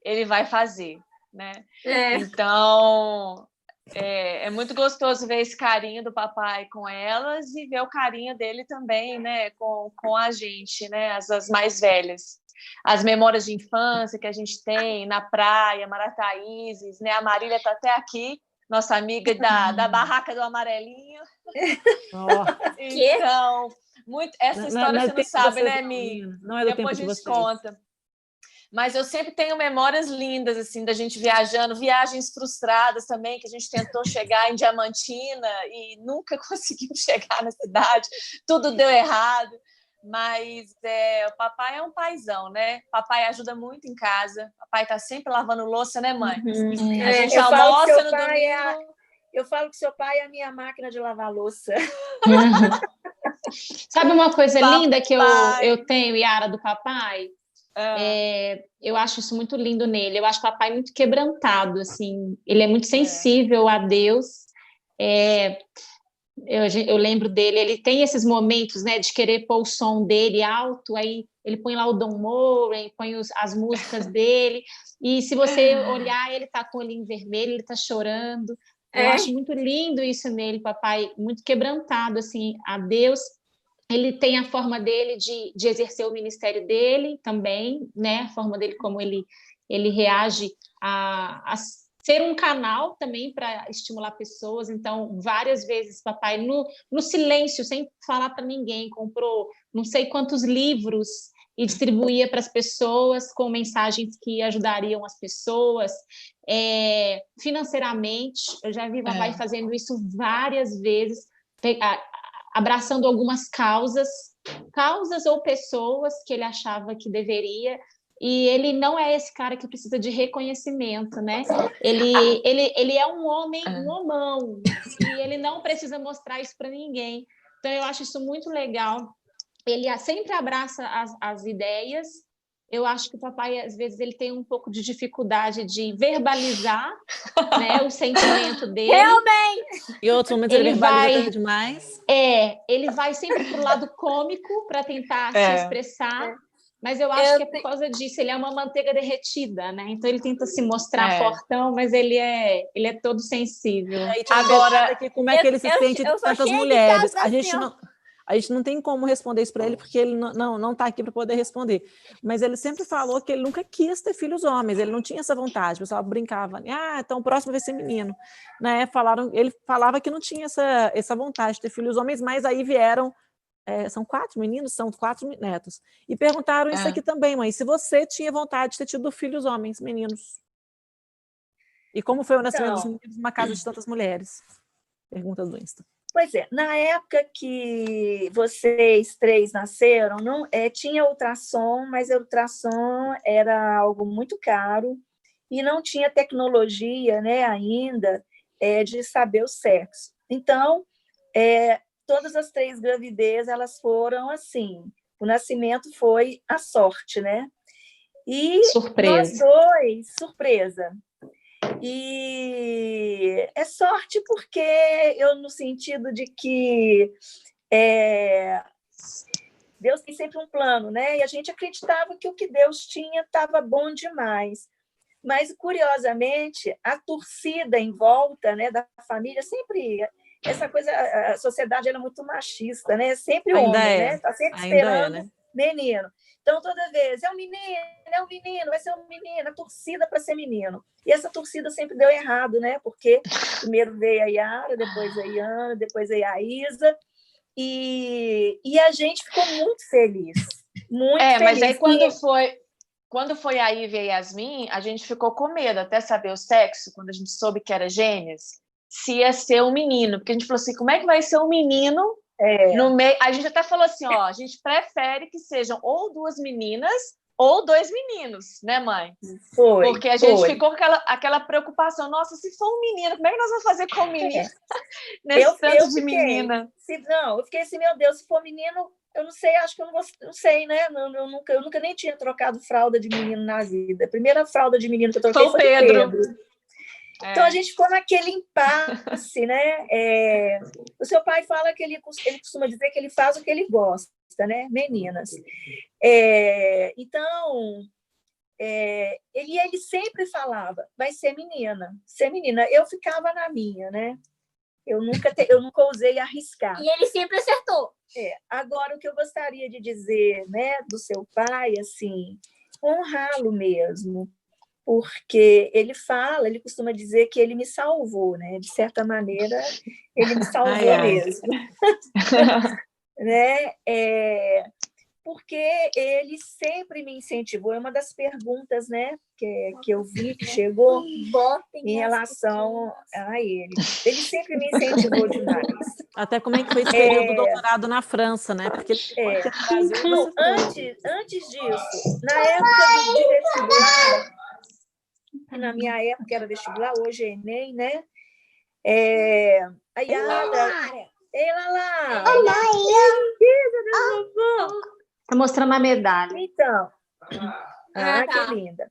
ele vai fazer, né? Então, é muito gostoso ver esse carinho do papai com elas e ver o carinho dele também, né, com a gente, né, as mais velhas. As memórias de infância que a gente tem na praia, Marataízes, né? A Marília está até aqui, nossa amiga da barraca do amarelinho. Então, essa história você não sabe, né, Mi? Não é do Depois tempo a gente conta. Mas eu sempre tenho memórias lindas, assim, da gente viajando, viagens frustradas também, que a gente tentou chegar em Diamantina e nunca conseguiu chegar na cidade, tudo deu errado. Mas o papai é um paizão, né? Papai ajuda muito em casa. Papai tá sempre lavando louça, né, mãe? A gente almoça no domingo. Eu falo que seu pai é a minha máquina de lavar louça. Sabe uma coisa linda que eu tenho, Yara, do papai? Eu acho isso muito lindo nele. Eu acho o papai muito quebrantado, assim. Ele é muito sensível a Deus. Eu lembro dele, ele tem esses momentos, né, de querer pôr o som dele alto, aí ele põe lá o Don Moen, põe as músicas dele, e se você olhar, ele tá com o olhinho vermelho, ele tá chorando. Eu acho muito lindo isso nele, papai, muito quebrantado, assim, a Deus. Ele tem a forma dele de exercer o ministério dele também, né, a forma dele como ele reage ser um canal também para estimular pessoas. Então, várias vezes, papai, no silêncio, sem falar para ninguém, comprou não sei quantos livros e distribuía para as pessoas com mensagens que ajudariam as pessoas. Financeiramente, eu já vi papai fazendo isso várias vezes, abraçando algumas causas ou pessoas que ele achava que deveria, e ele não é esse cara que precisa de reconhecimento, né? Ele é um homem, um homão, e ele não precisa mostrar isso para ninguém. Então, eu acho isso muito legal. Ele sempre abraça as ideias. Eu acho que o papai, às vezes, ele tem um pouco de dificuldade de verbalizar, né, o sentimento dele. Realmente! E outros momentos ele verbaliza demais. Ele vai sempre para o lado cômico para tentar se expressar, mas eu acho que é por causa disso. Ele é uma manteiga derretida, né? Então ele tenta se mostrar fortão, mas ele é todo sensível. Agora, como é que ele se sente de tantas mulheres? A gente não tem como responder isso para ele, porque ele não está aqui para poder responder. Mas ele sempre falou que ele nunca quis ter filhos homens, ele não tinha essa vontade. O pessoal brincava, então o próximo vai ser menino. Né? Ele falava que não tinha essa vontade de ter filhos homens, mas aí vieram, são 4 meninos, são 4 netos. E perguntaram isso aqui também, mãe, se você tinha vontade de ter tido filhos homens, meninos. E como foi o nascimento dos meninos numa casa de tantas mulheres? Perguntas do Insta. Pois é, na época que vocês 3 nasceram, tinha ultrassom, mas a ultrassom era algo muito caro e não tinha tecnologia, né, ainda de saber o sexo. Então, todas as 3 gravidezes elas foram assim, o nascimento foi a sorte, né? E surpresa. Nós 2, surpresa. E é sorte porque no sentido de que Deus tem sempre um plano, né? E a gente acreditava que o que Deus tinha estava bom demais. Mas, curiosamente, a torcida em volta, né, da família, sempre essa coisa, a sociedade era muito machista, né? Sempre ainda homem, né? Está sempre esperando né? menino. Então, toda vez, é um menino, vai ser um menino, a torcida para ser menino. E essa torcida sempre deu errado, né? Porque primeiro veio a Yara, depois a Iana, depois veio a Isa, e a gente ficou muito feliz. Muito feliz. Mas aí quando foi a Ivy e a Yasmin, a gente ficou com medo até saber o sexo, quando a gente soube que era gêmeas, se ia ser um menino, porque a gente falou assim, como é que vai ser um menino no meio? A gente até falou assim, a gente prefere que sejam ou 2 meninas ou 2 meninos, né, mãe? Porque a gente ficou com aquela preocupação, nossa, se for um menino, como é que nós vamos fazer com o menino? Nesse tanto de menina. Eu fiquei assim, meu Deus, se for menino, eu não sei, acho que eu não sei, né? Eu nunca nem tinha trocado fralda de menino na vida. A primeira fralda de menino que eu troquei foi Pedro. Então, a gente ficou naquele impasse, né? O seu pai fala que ele costuma dizer que ele faz o que ele gosta, né? Meninas. Então, ele sempre falava, vai ser menina. Eu ficava na minha, né? Eu nunca ousei arriscar. E ele sempre acertou. Agora, o que eu gostaria de dizer, né, do seu pai, assim, honrá-lo mesmo, porque ele costuma dizer que ele me salvou, né? De certa maneira, ele me salvou mesmo. Né? Porque ele sempre me incentivou. É uma das perguntas, né, que eu vi que chegou em relação a ele. Ele sempre me incentivou demais. Até como é que foi esse período do doutorado na França, né? Porque antes disso, na época de vestibular, na minha época era vestibular, hoje é Enem, né? A Yara... Ei, Lala! Está mostrando a medalha. Então, que linda.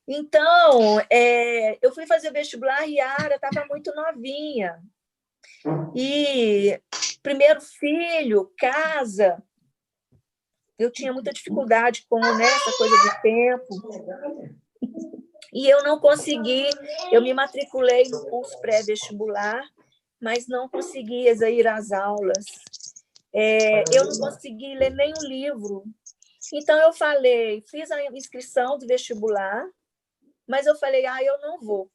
Então, eu fui fazer vestibular e a Yara estava muito novinha. E primeiro filho, casa, eu tinha muita dificuldade com essa coisa do tempo. E eu não consegui, eu me matriculei no curso pré-vestibular, mas não consegui ir às aulas. Eu não consegui ler nenhum livro. Então, eu fiz a inscrição do vestibular, mas eu falei, eu não vou.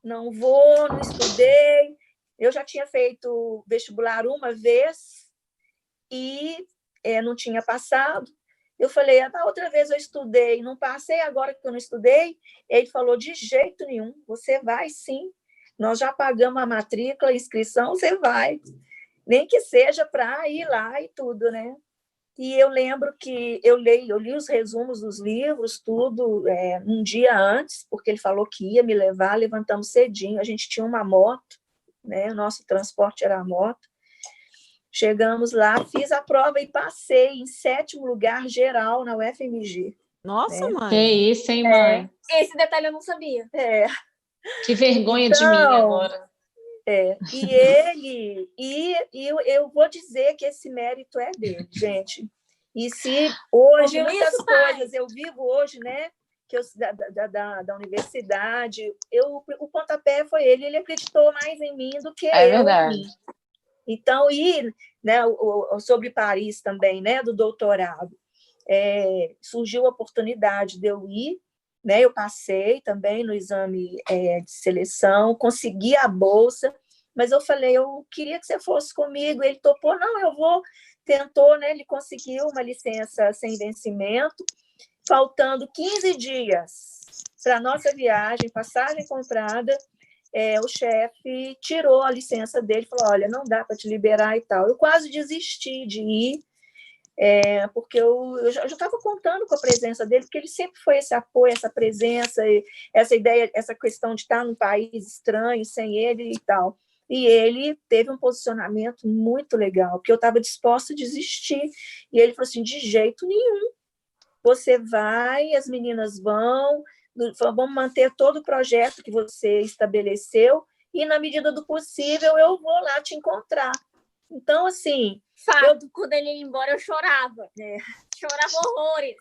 não vou, não estudei. Eu já tinha feito vestibular uma vez e não tinha passado. Eu falei, da outra vez eu estudei, não passei, agora que eu não estudei. Ele falou, de jeito nenhum, você vai sim. Nós já pagamos a matrícula, a inscrição, você vai. Nem que seja para ir lá e tudo, né? E eu lembro que eu li os resumos dos livros, tudo, um dia antes, porque ele falou que ia me levar, levantamos cedinho, a gente tinha uma moto, né? O nosso transporte era a moto. Chegamos lá, fiz a prova e passei em 7º lugar geral na UFMG. Nossa, né? mãe! Que isso, hein, mãe? Esse detalhe eu não sabia. Que vergonha de mim agora. E eu vou dizer que esse mérito é dele, gente. E se hoje, muitas coisas, eu vivo hoje, né? Que da universidade, o pontapé foi ele acreditou mais em mim do que eu verdade. em mim. Então, né, sobre Paris também, né, do doutorado, surgiu a oportunidade de eu ir, né, eu passei também no exame de seleção, consegui a bolsa, mas eu falei, eu queria que você fosse comigo, ele topou, não, eu vou, tentou, né, ele conseguiu uma licença sem vencimento, faltando 15 dias para a nossa viagem, passagem comprada, o chefe tirou a licença dele, falou, olha, não dá para te liberar e tal. Eu quase desisti de ir, porque eu já estava contando com a presença dele, porque ele sempre foi esse apoio, essa presença, essa ideia, essa questão de estar num país estranho, sem ele e tal. E ele teve um posicionamento muito legal, porque eu estava disposta a desistir. E ele falou assim, de jeito nenhum. Você vai, as meninas vão, vamos manter todo o projeto que você estabeleceu e, na medida do possível, eu vou lá te encontrar. Então, assim... Quando ele ia embora, eu chorava. Chorava horrores.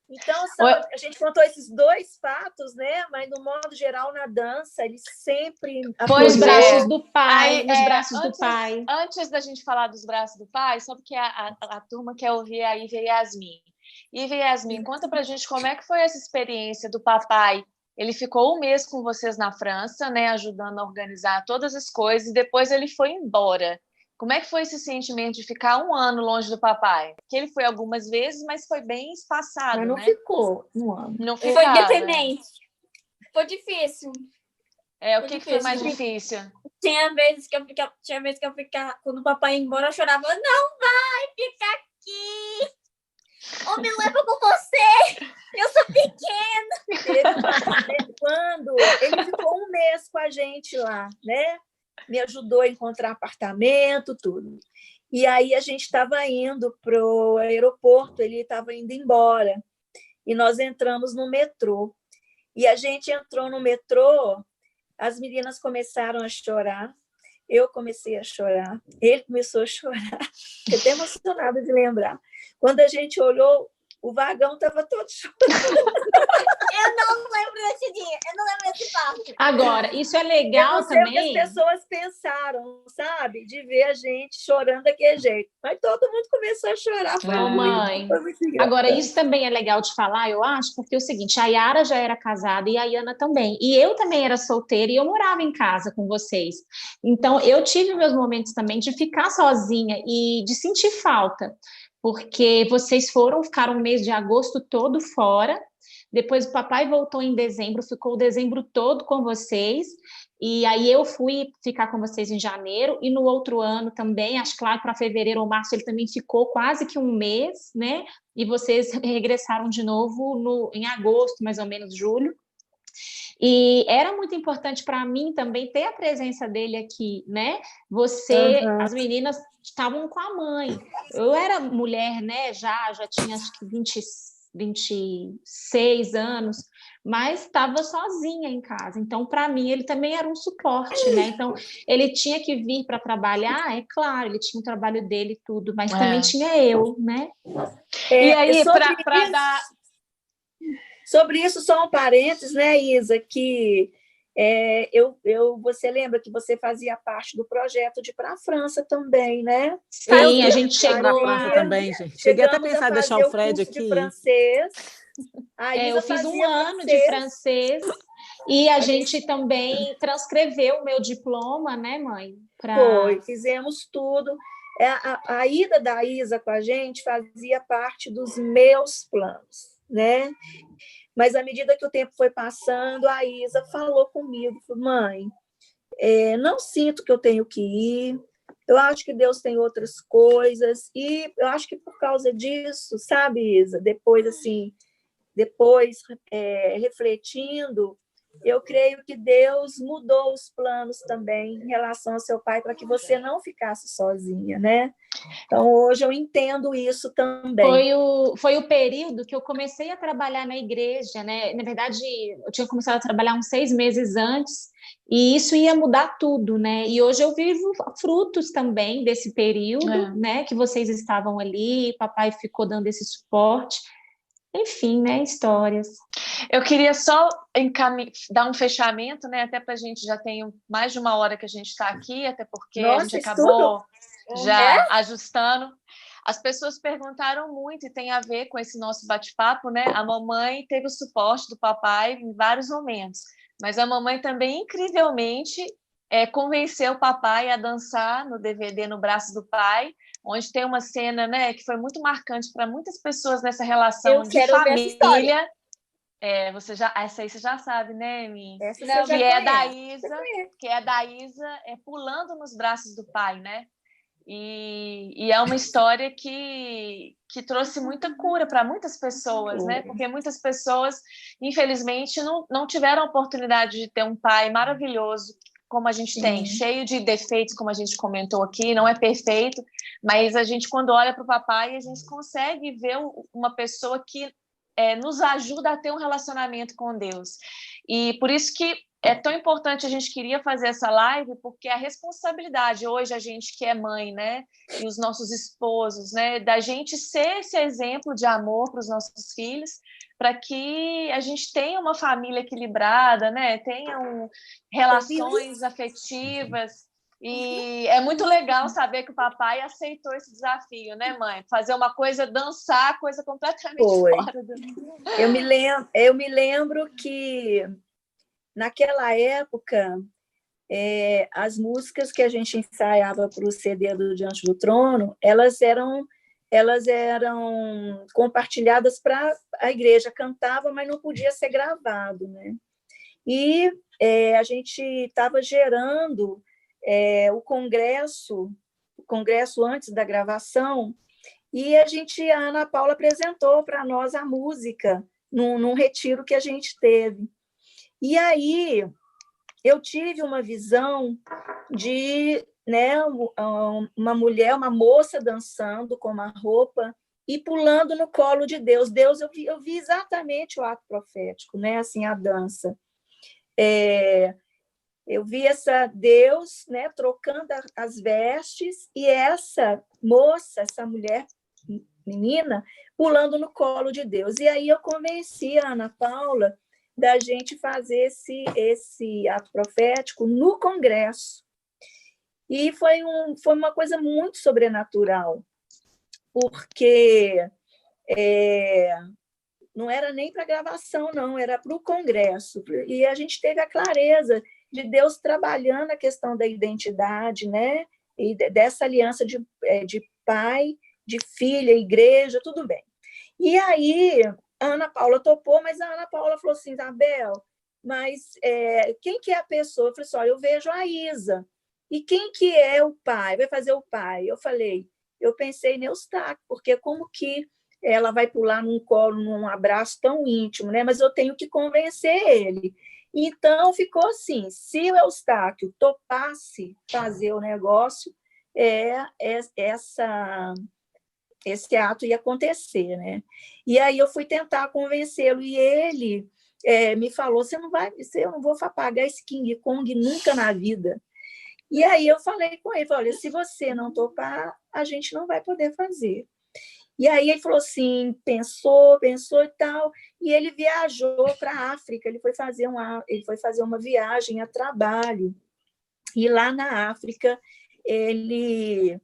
Então, a gente contou esses 2 fatos, né? Mas, no modo geral, na dança, ele sempre... Foi os braços do pai, nos braços do pai. Antes da gente falar dos braços do pai, só porque a turma quer ouvir a Iva e Yasmin. Iva e Yasmin, conta pra gente como é que foi essa experiência do papai. Ele ficou 1 mês com vocês na França, né? Ajudando a organizar todas as coisas, e depois ele foi embora. Como é que foi esse sentimento de ficar 1 ano longe do papai? Porque ele foi algumas vezes, mas foi bem espaçado, mas não né? ficou 1 ano. Não ficava, foi dependente. Foi difícil. O que foi mais difícil? Tinha vezes que eu ficava, quando o papai ia embora, eu chorava, não vai ficar aqui! Ou me leva com você! Eu sou pequena! Quando ele ficou 1 mês com a gente lá, né? Me ajudou a encontrar apartamento, tudo. E aí a gente estava indo para o aeroporto, ele estava indo embora. E nós entramos no metrô. E a gente entrou no metrô, as meninas começaram a chorar, eu comecei a chorar, ele começou a chorar. Fiquei até emocionada de lembrar. Quando a gente olhou, o vagão estava todo chorando. Eu não lembro desse dia, eu não lembro desse fato. Agora, isso é legal também. Eu não sei o que as pessoas pensaram, sabe? De ver a gente chorando daquele jeito. Mas todo mundo começou a chorar. Foi mãe. Agora, isso também é legal de falar, eu acho, porque é o seguinte, a Yara já era casada e a Iana também. E eu também era solteira e eu morava em casa com vocês. Então, eu tive meus momentos também de ficar sozinha e de sentir falta. Porque vocês ficaram o mês de agosto todo fora, depois o papai voltou em dezembro, ficou o dezembro todo com vocês, e aí eu fui ficar com vocês em janeiro, e no outro ano também, acho que lá para fevereiro ou março ele também ficou quase que 1 mês, né? E vocês regressaram de novo em agosto, mais ou menos, julho. E era muito importante para mim também ter a presença dele aqui, né? As meninas estavam com a mãe. Eu era mulher, né? Já tinha acho que 26 anos, mas estava sozinha em casa. Então, para mim, ele também era um suporte, né? Então, ele tinha que vir para trabalhar, é claro, ele tinha o trabalho dele e tudo, mas também tinha eu, né? E aí, para dar... Sobre isso, só um parênteses, né, Isa, que você lembra que você fazia parte do projeto de ir para a França também, né? Sim, a gente chegou lá também, gente. Cheguei até a pensar em deixar o Fred aqui. De francês. Eu fiz 1 ano de francês E a gente também transcreveu o meu diploma, né, mãe? Foi, fizemos tudo. A ida da Isa com a gente fazia parte dos meus planos, né? Mas, à medida que o tempo foi passando, a Isa falou comigo, falou, mãe, não sinto que eu tenho que ir, eu acho que Deus tem outras coisas, e eu acho que por causa disso, sabe, Isa, depois refletindo, eu creio que Deus mudou os planos também em relação ao seu pai para que você não ficasse sozinha, né? Então, hoje eu entendo isso também. Foi o período que eu comecei a trabalhar na igreja, né? Na verdade, eu tinha começado a trabalhar uns 6 meses antes, e isso ia mudar tudo, né? E hoje eu vivo frutos também desse período, né? Que vocês estavam ali, papai ficou dando esse suporte. Enfim, né? Histórias. Eu queria só dar um fechamento, né? Até para a gente já tem mais de 1 hora que a gente está aqui, até porque a gente acabou já ajustando. As pessoas perguntaram muito e tem a ver com esse nosso bate-papo, né? A mamãe teve o suporte do papai em vários momentos, mas a mamãe também, incrivelmente, convenceu o papai a dançar no DVD No Braço do Pai, onde tem uma cena, né, que foi muito marcante para muitas pessoas nessa relação de família. Essa aí você já sabe, né, Mi? Que é da Isa pulando nos braços do pai, né? E é uma história que trouxe muita cura para muitas pessoas, né? Porque muitas pessoas, infelizmente, não tiveram a oportunidade de ter um pai maravilhoso como a gente tem, cheio de defeitos, como a gente comentou aqui, não é perfeito, mas a gente, quando olha para o papai, a gente consegue ver uma pessoa que nos ajuda a ter um relacionamento com Deus. E por isso que é tão importante, a gente queria fazer essa live, porque a responsabilidade, hoje a gente que é mãe, né, e os nossos esposos, né, da gente ser esse exemplo de amor para os nossos filhos, para que a gente tenha uma família equilibrada, né, tenham relações afetivas. E é muito legal saber que o papai aceitou esse desafio, né, mãe? Fazer uma coisa, dançar, coisa completamente fora do... Eu me lembro que naquela época, as músicas que a gente ensaiava para o CD do Diante do Trono, elas eram compartilhadas para a igreja, cantava, mas não podia ser gravado, né? E a gente estava gerando o congresso antes da gravação, e a Ana Paula apresentou para nós a música num retiro que a gente teve. E aí eu tive uma visão de, né, uma mulher, uma moça dançando com uma roupa e pulando no colo de Deus. Eu vi exatamente o ato profético, né, assim, a dança. Eu vi Deus, né, trocando as vestes, e essa moça, essa mulher, menina, pulando no colo de Deus. E aí eu convenci a Ana Paula da gente fazer esse ato profético no congresso. E foi uma coisa muito sobrenatural, porque não era nem para gravação, não, era para o congresso. E a gente teve a clareza de Deus trabalhando a questão da identidade, né? E dessa aliança de pai, de filha, igreja, tudo bem. E aí a Ana Paula topou, mas a Ana Paula falou assim, Isabel, mas quem que é a pessoa? Eu falei assim, olha, eu vejo a Isa. E quem que é o pai? Vai fazer o pai? Eu pensei em Eustáquio, porque como que ela vai pular num colo, num abraço tão íntimo, né? Mas eu tenho que convencer ele. Então, ficou assim, se o Eustáquio topasse fazer o negócio, esse ato ia acontecer, né? E aí eu fui tentar convencê-lo, e ele me falou, eu não vou pagar esse King Kong nunca na vida. E aí eu falei com ele, olha, se você não topar, a gente não vai poder fazer. E aí ele falou assim, pensou e tal, e ele viajou para a África, ele foi fazer uma viagem a trabalho, e lá na África ele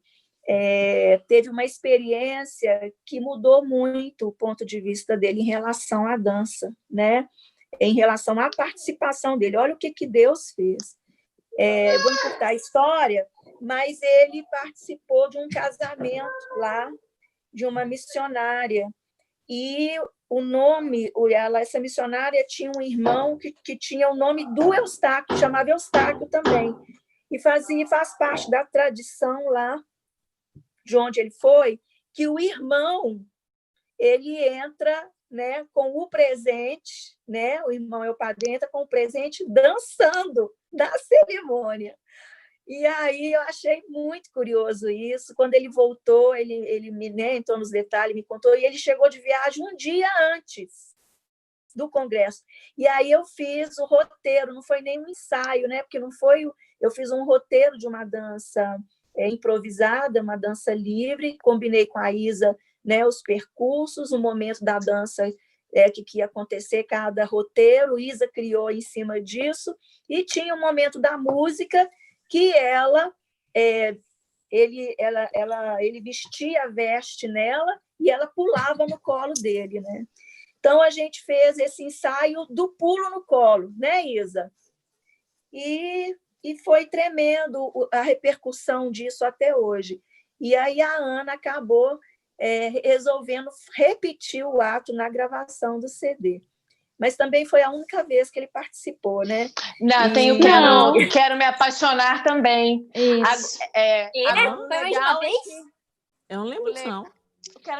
teve uma experiência que mudou muito o ponto de vista dele em relação à dança, né? em relação à participação dele. Olha o que Deus fez. Vou encurtar a história, mas ele participou de um casamento lá, de uma missionária, e o nome, essa missionária tinha um irmão que tinha o nome do Eustáquio, chamava Eustáquio também, e faz parte da tradição lá, de onde ele foi, que o irmão ele entra, né, com o presente, né, o irmão é o padre, entra com o presente dançando na cerimônia. E aí eu achei muito curioso isso. Quando ele voltou, ele me, né, entrou nos detalhes, me contou, e ele chegou de viagem um dia antes do congresso. E aí eu fiz o roteiro, não foi nem um ensaio, né? Porque não foi. Eu fiz um roteiro de uma dança improvisada, uma dança livre, combinei com a Isa, né, os percursos, o momento da dança que ia acontecer, cada roteiro, Isa criou em cima disso, e tinha o momento da música que ele vestia a veste nela e ela pulava no colo dele, né? Então a gente fez esse ensaio do pulo no colo, né, Isa? E foi tremendo a repercussão disso até hoje. E aí a Ana acabou resolvendo repetir o ato na gravação do CD. Mas também foi a única vez que ele participou, né? Não, quero me apaixonar também. Isso. Foi mais uma vez? Eu não lembro disso, não.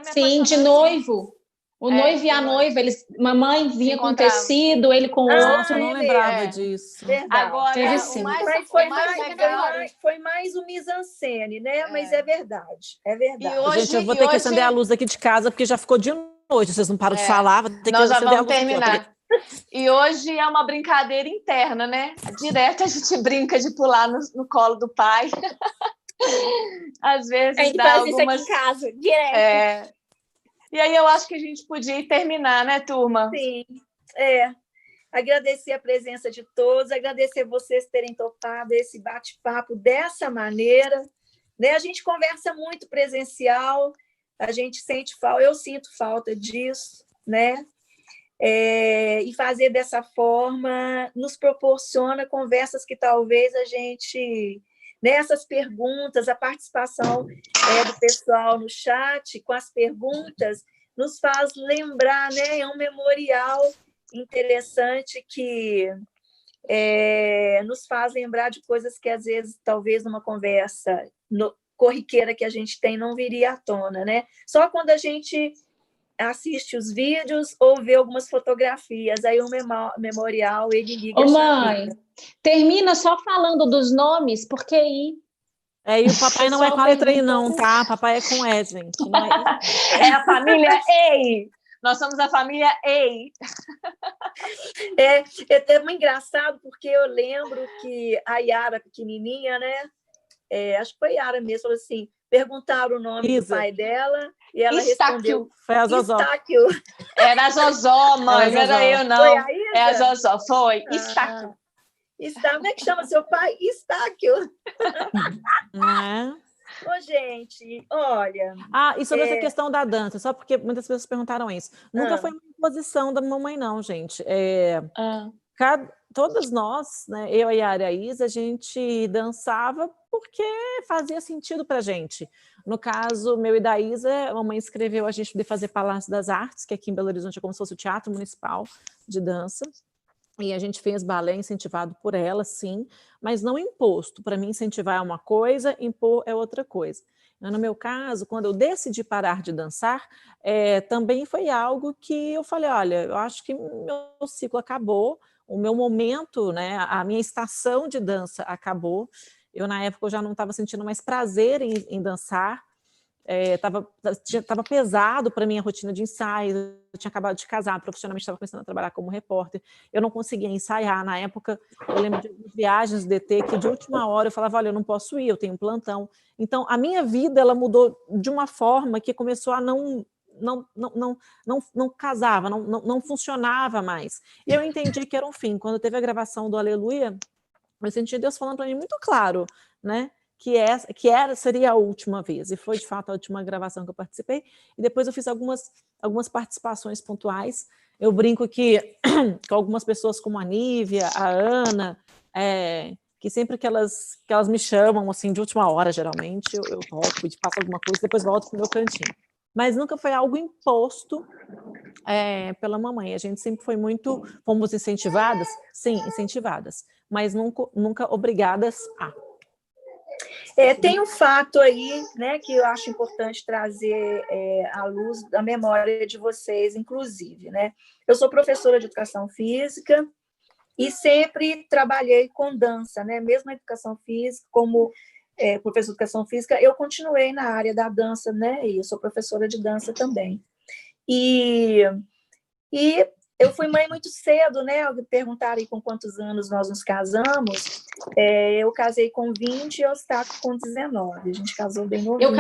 Sim, de noivo. O noivo e a noiva, mamãe vinha com tecido, ele com outro. Eu não lembrava disso. Verdade. Agora, mas foi mais o mise-en-scène, né? Mas é verdade. É verdade. Hoje, gente, eu vou ter que acender a luz aqui de casa, porque já ficou de noite. Vocês não param de falar, vou ter que nós já acender vamos a luz terminar. aqui, E hoje é uma brincadeira interna, né? Direto a gente brinca de pular no colo do pai. Às vezes a gente dá faz algumas... isso aqui em casa, direto. E aí eu acho que a gente podia ir terminar, né, turma? Sim, agradecer a presença de todos, agradecer vocês terem topado esse bate-papo dessa maneira, né? A gente conversa muito presencial, a gente sente falta, eu sinto falta disso, né? E fazer dessa forma nos proporciona conversas que talvez a gente... Nessas perguntas, a participação do pessoal no chat, com as perguntas, nos faz lembrar, né? É um memorial interessante que nos faz lembrar de coisas que, às vezes, talvez numa conversa corriqueira que a gente tem, não viria à tona, né? Só quando a gente assiste os vídeos ou vê algumas fotografias, aí o memorial, ele liga a mãe, termina só falando dos nomes, porque aí... E o papai não é com a letra I, não, tá? Papai é com E, gente. Não é a família EI. Nós somos a família EI. É muito engraçado, porque eu lembro que a Yara, pequenininha, né? Acho que foi a Yara mesmo, falou assim, perguntaram o nome do pai dela e ela respondeu... Foi a Zozó. Estáquio. Era a Zozó, mãe, não era eu, não. Foi a Isa? É a Zozó, foi. Estáquio. Como é que chama seu pai? Estáquio. Ô, gente, olha... E sobre essa questão da dança, só porque muitas pessoas perguntaram isso. Nunca foi uma imposição da mamãe, não, gente. Todas nós, né, eu, a Yara e a Isa, a gente dançava porque fazia sentido para a gente. No caso, meu e da Isa, a mamãe escreveu a gente poder fazer Palácio das Artes, que aqui em Belo Horizonte é como se fosse o Teatro Municipal de Dança. E a gente fez balé incentivado por ela, sim, mas não imposto. Para mim, incentivar é uma coisa, impor é outra coisa. No meu caso, quando eu decidi parar de dançar, também foi algo que eu falei, olha, eu acho que meu ciclo acabou, o meu momento, né, a minha estação de dança acabou. Eu, na época, eu já não estava sentindo mais prazer em dançar. Estava pesado para mim a rotina de ensaio, eu tinha acabado de casar, profissionalmente estava começando a trabalhar como repórter, eu não conseguia ensaiar, na época eu lembro de viagens do DT que de última hora eu falava, olha, eu não posso ir, eu tenho um plantão, então a minha vida ela mudou de uma forma que começou a não casava, não funcionava mais, e eu entendi que era um fim. Quando teve a gravação do Aleluia, eu senti Deus falando para mim muito claro, né? seria a última vez, e foi de fato a última gravação que eu participei, e depois eu fiz algumas participações pontuais. Eu brinco que com algumas pessoas como a Nívia, a Ana, que sempre que elas me chamam, assim, de última hora, geralmente, eu topo e faço alguma coisa, depois volto para o meu cantinho. Mas nunca foi algo imposto pela mamãe. A gente sempre foi fomos incentivadas? Sim, incentivadas, mas nunca obrigadas a. Tem um fato aí, né, que eu acho importante trazer à luz da memória de vocês, inclusive, né? Eu sou professora de educação física e sempre trabalhei com dança, né? Mesmo na educação física, como professora de educação física, eu continuei na área da dança, né? E eu sou professora de dança também. E eu fui mãe muito cedo, né? Perguntaram aí com quantos anos nós nos casamos. Eu casei com 20 e eu estava com 19. A gente casou bem novinho.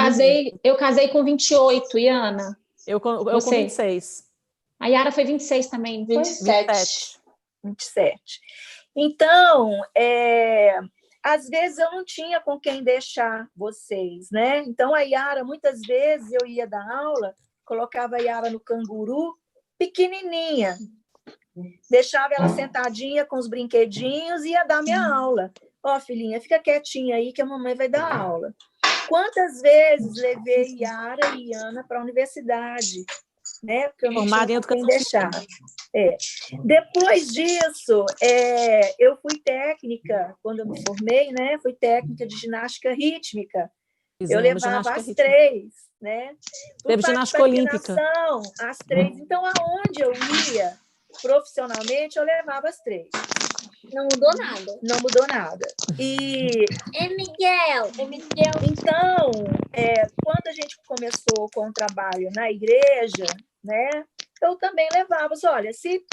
Eu casei com 28, e Ana? Eu com 26. A Yara foi 26 também, não foi? 27. Então, às vezes eu não tinha com quem deixar vocês, né? Então, a Yara, muitas vezes eu ia dar aula, colocava a Yara no canguru, pequenininha, deixava ela sentadinha com os brinquedinhos e ia dar minha aula. Filhinha, fica quietinha aí que a mamãe vai dar aula. Quantas vezes levei Yara e Ana para a universidade, né? Porque eu não tinha quem deixar. Depois disso, eu fui técnica, quando eu me formei, né? Fui técnica de ginástica rítmica. Eu levava às 3, né? Teve ginástica olímpica. Às 3. Então, aonde eu ia profissionalmente, eu levava às 3. Não mudou nada. Não mudou nada. E... Miguel. Então, quando a gente começou com o trabalho na igreja, né? Eu também levava. Olha, se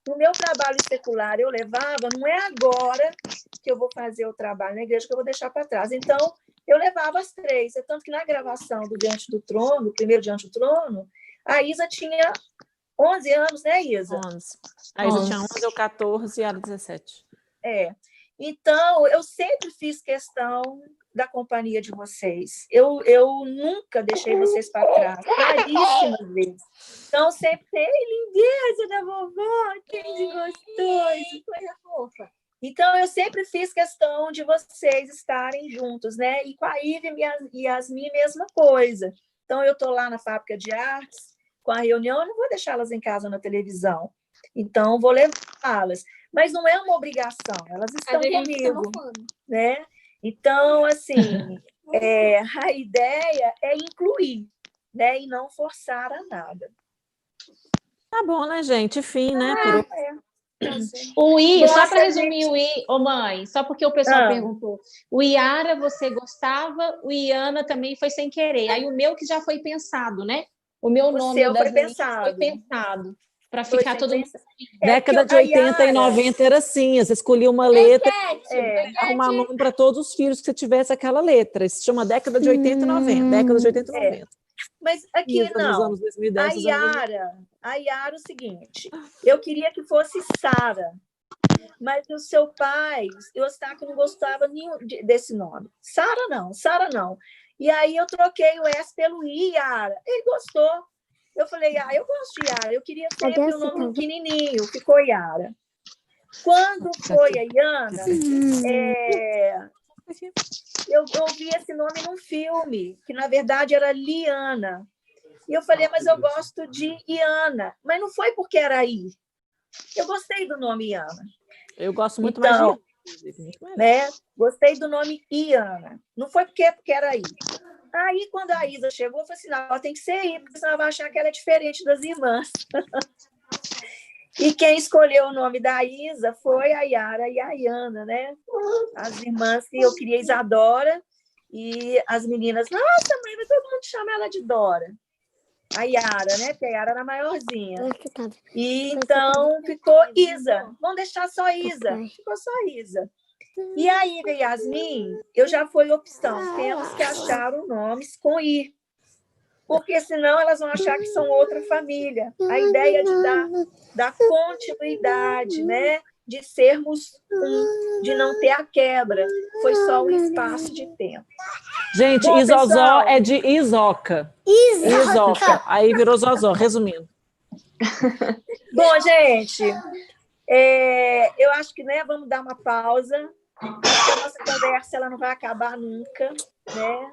no meu trabalho secular eu levava, não é agora que eu vou fazer o trabalho na igreja que eu vou deixar para trás. Então, eu levava às 3. Tanto que na gravação do Diante do Trono, o primeiro Diante do Trono, a Isa tinha 11 anos, né, Isa? 11. A Isa tinha 11, eu 14 e ela 17. Então, eu sempre fiz questão da companhia de vocês. Eu nunca deixei vocês para trás, raríssimas vezes. Então, sempre tem lindeza da vovó, que gostoso, coisa fofa. Então, eu sempre fiz questão de vocês estarem juntos, né? E com a Ive e Yasmin, mesma coisa. Então, eu estou lá na fábrica de artes, com a reunião, eu não vou deixá-las em casa na televisão. Então, vou levá-las. Mas não é uma obrigação, elas estão comigo, né? Então, assim, a ideia é incluir, né? E não forçar a nada. Tá bom, né, gente? Fim, né? O I, só para resumir o I, mãe, só porque o pessoal perguntou. O Yara, você gostava, o Iana também foi sem querer. Aí o meu que já foi pensado, né? O meu nome foi pensado. Para ficar todo mundo. Década de 80 e 90 era assim, você escolhia uma letra arrumar nome para todos os filhos que você tivesse aquela letra. Isso se chama década de 80 e 90. Década de 80 e 90. Mas aqui Isa, não. Nos anos 2010, a Yara, o seguinte, eu queria que fosse Sara, mas o seu pai, o Eustáquio, não gostava nenhum desse nome. Sara não. E aí eu troquei o S pelo I, Yara. Ele gostou. Eu falei, eu gosto de Yara. Eu queria sempre um nome pequenininho. Ficou Yara. Quando foi a Iana, eu ouvi esse nome num filme, que na verdade era Liana. E eu falei, mas eu gosto de Iana. Mas não foi porque era I. Eu gostei do nome Iana. Eu gosto muito mais de Iana. Né? Gostei do nome Iana. Não foi porque era I. Aí, quando a Isa chegou, eu falei assim, não, ela tem que ser I, porque senão ela vai achar que ela é diferente das irmãs. E quem escolheu o nome da Isa foi a Yara e a Iana, né? As irmãs que eu queria Isadora, e as meninas, nossa, mãe, vai todo mundo chamar ela de Dora. A Yara, né? Porque a Yara era a maiorzinha. E então ficou Isa. Vamos deixar só Isa. Ficou só Isa. E aí, Yasmin, eu já fui opção. Temos que achar nomes com I. Porque senão elas vão achar que são outra família. A ideia de dar continuidade, né? de sermos de não ter a quebra. Foi só um espaço de tempo. Gente, Bom, Isozó pessoal, é de Isoca. Isoca. Aí virou Zozó, resumindo. Bom, gente, eu acho que, né, vamos dar uma pausa. Acho que a nossa conversa ela não vai acabar nunca, né?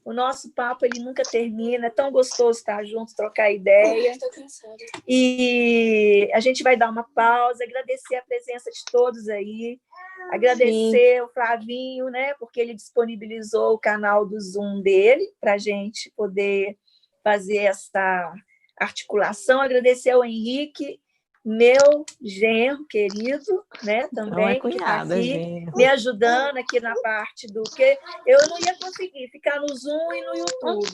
O nosso papo ele nunca termina. É tão gostoso estar juntos, trocar ideia. Estou cansada. E a gente vai dar uma pausa, agradecer a presença de todos aí, agradecer o Flavinho, né, porque ele disponibilizou o canal do Zoom dele para a gente poder fazer essa articulação, agradecer ao Henrique, meu genro querido, né, também, Não é que está cunhada, aqui gente. me ajudando aqui na parte do que eu não ia conseguir ficar no Zoom e no YouTube.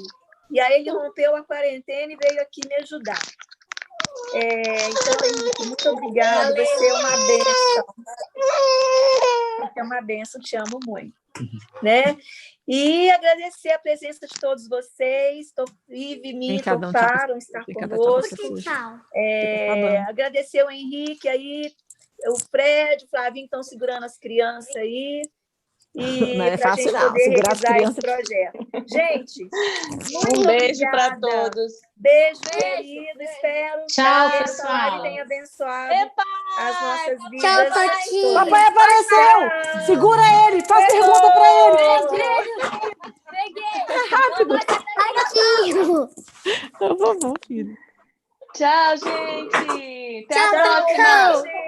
E aí ele rompeu a quarentena e veio aqui me ajudar. Então, Henrique, muito obrigada. Você é uma bênção. Você é uma bênção, te amo muito. Né? E agradecer a presença de todos vocês. Ive e Mi toparam estar conosco. Agradecer o Henrique aí, o Fred, o Flavinho estão segurando as crianças aí. E não é para a fácil, gente não, poder segurar as realizar esse crianças. projeto. Gente, muito Um beijo para obrigada. todos. Beijo, querido. Espero Tchau, que essa live pessoal. tenha abençoado as nossas vidas. Tchau, Totinho. Papai apareceu! Segura ele! Faz pergunta para ele! Peguei! Rápido! Totinho. Por favor, filho. Tchau, gente. Até a Tchau, próxima. Totão. Gente.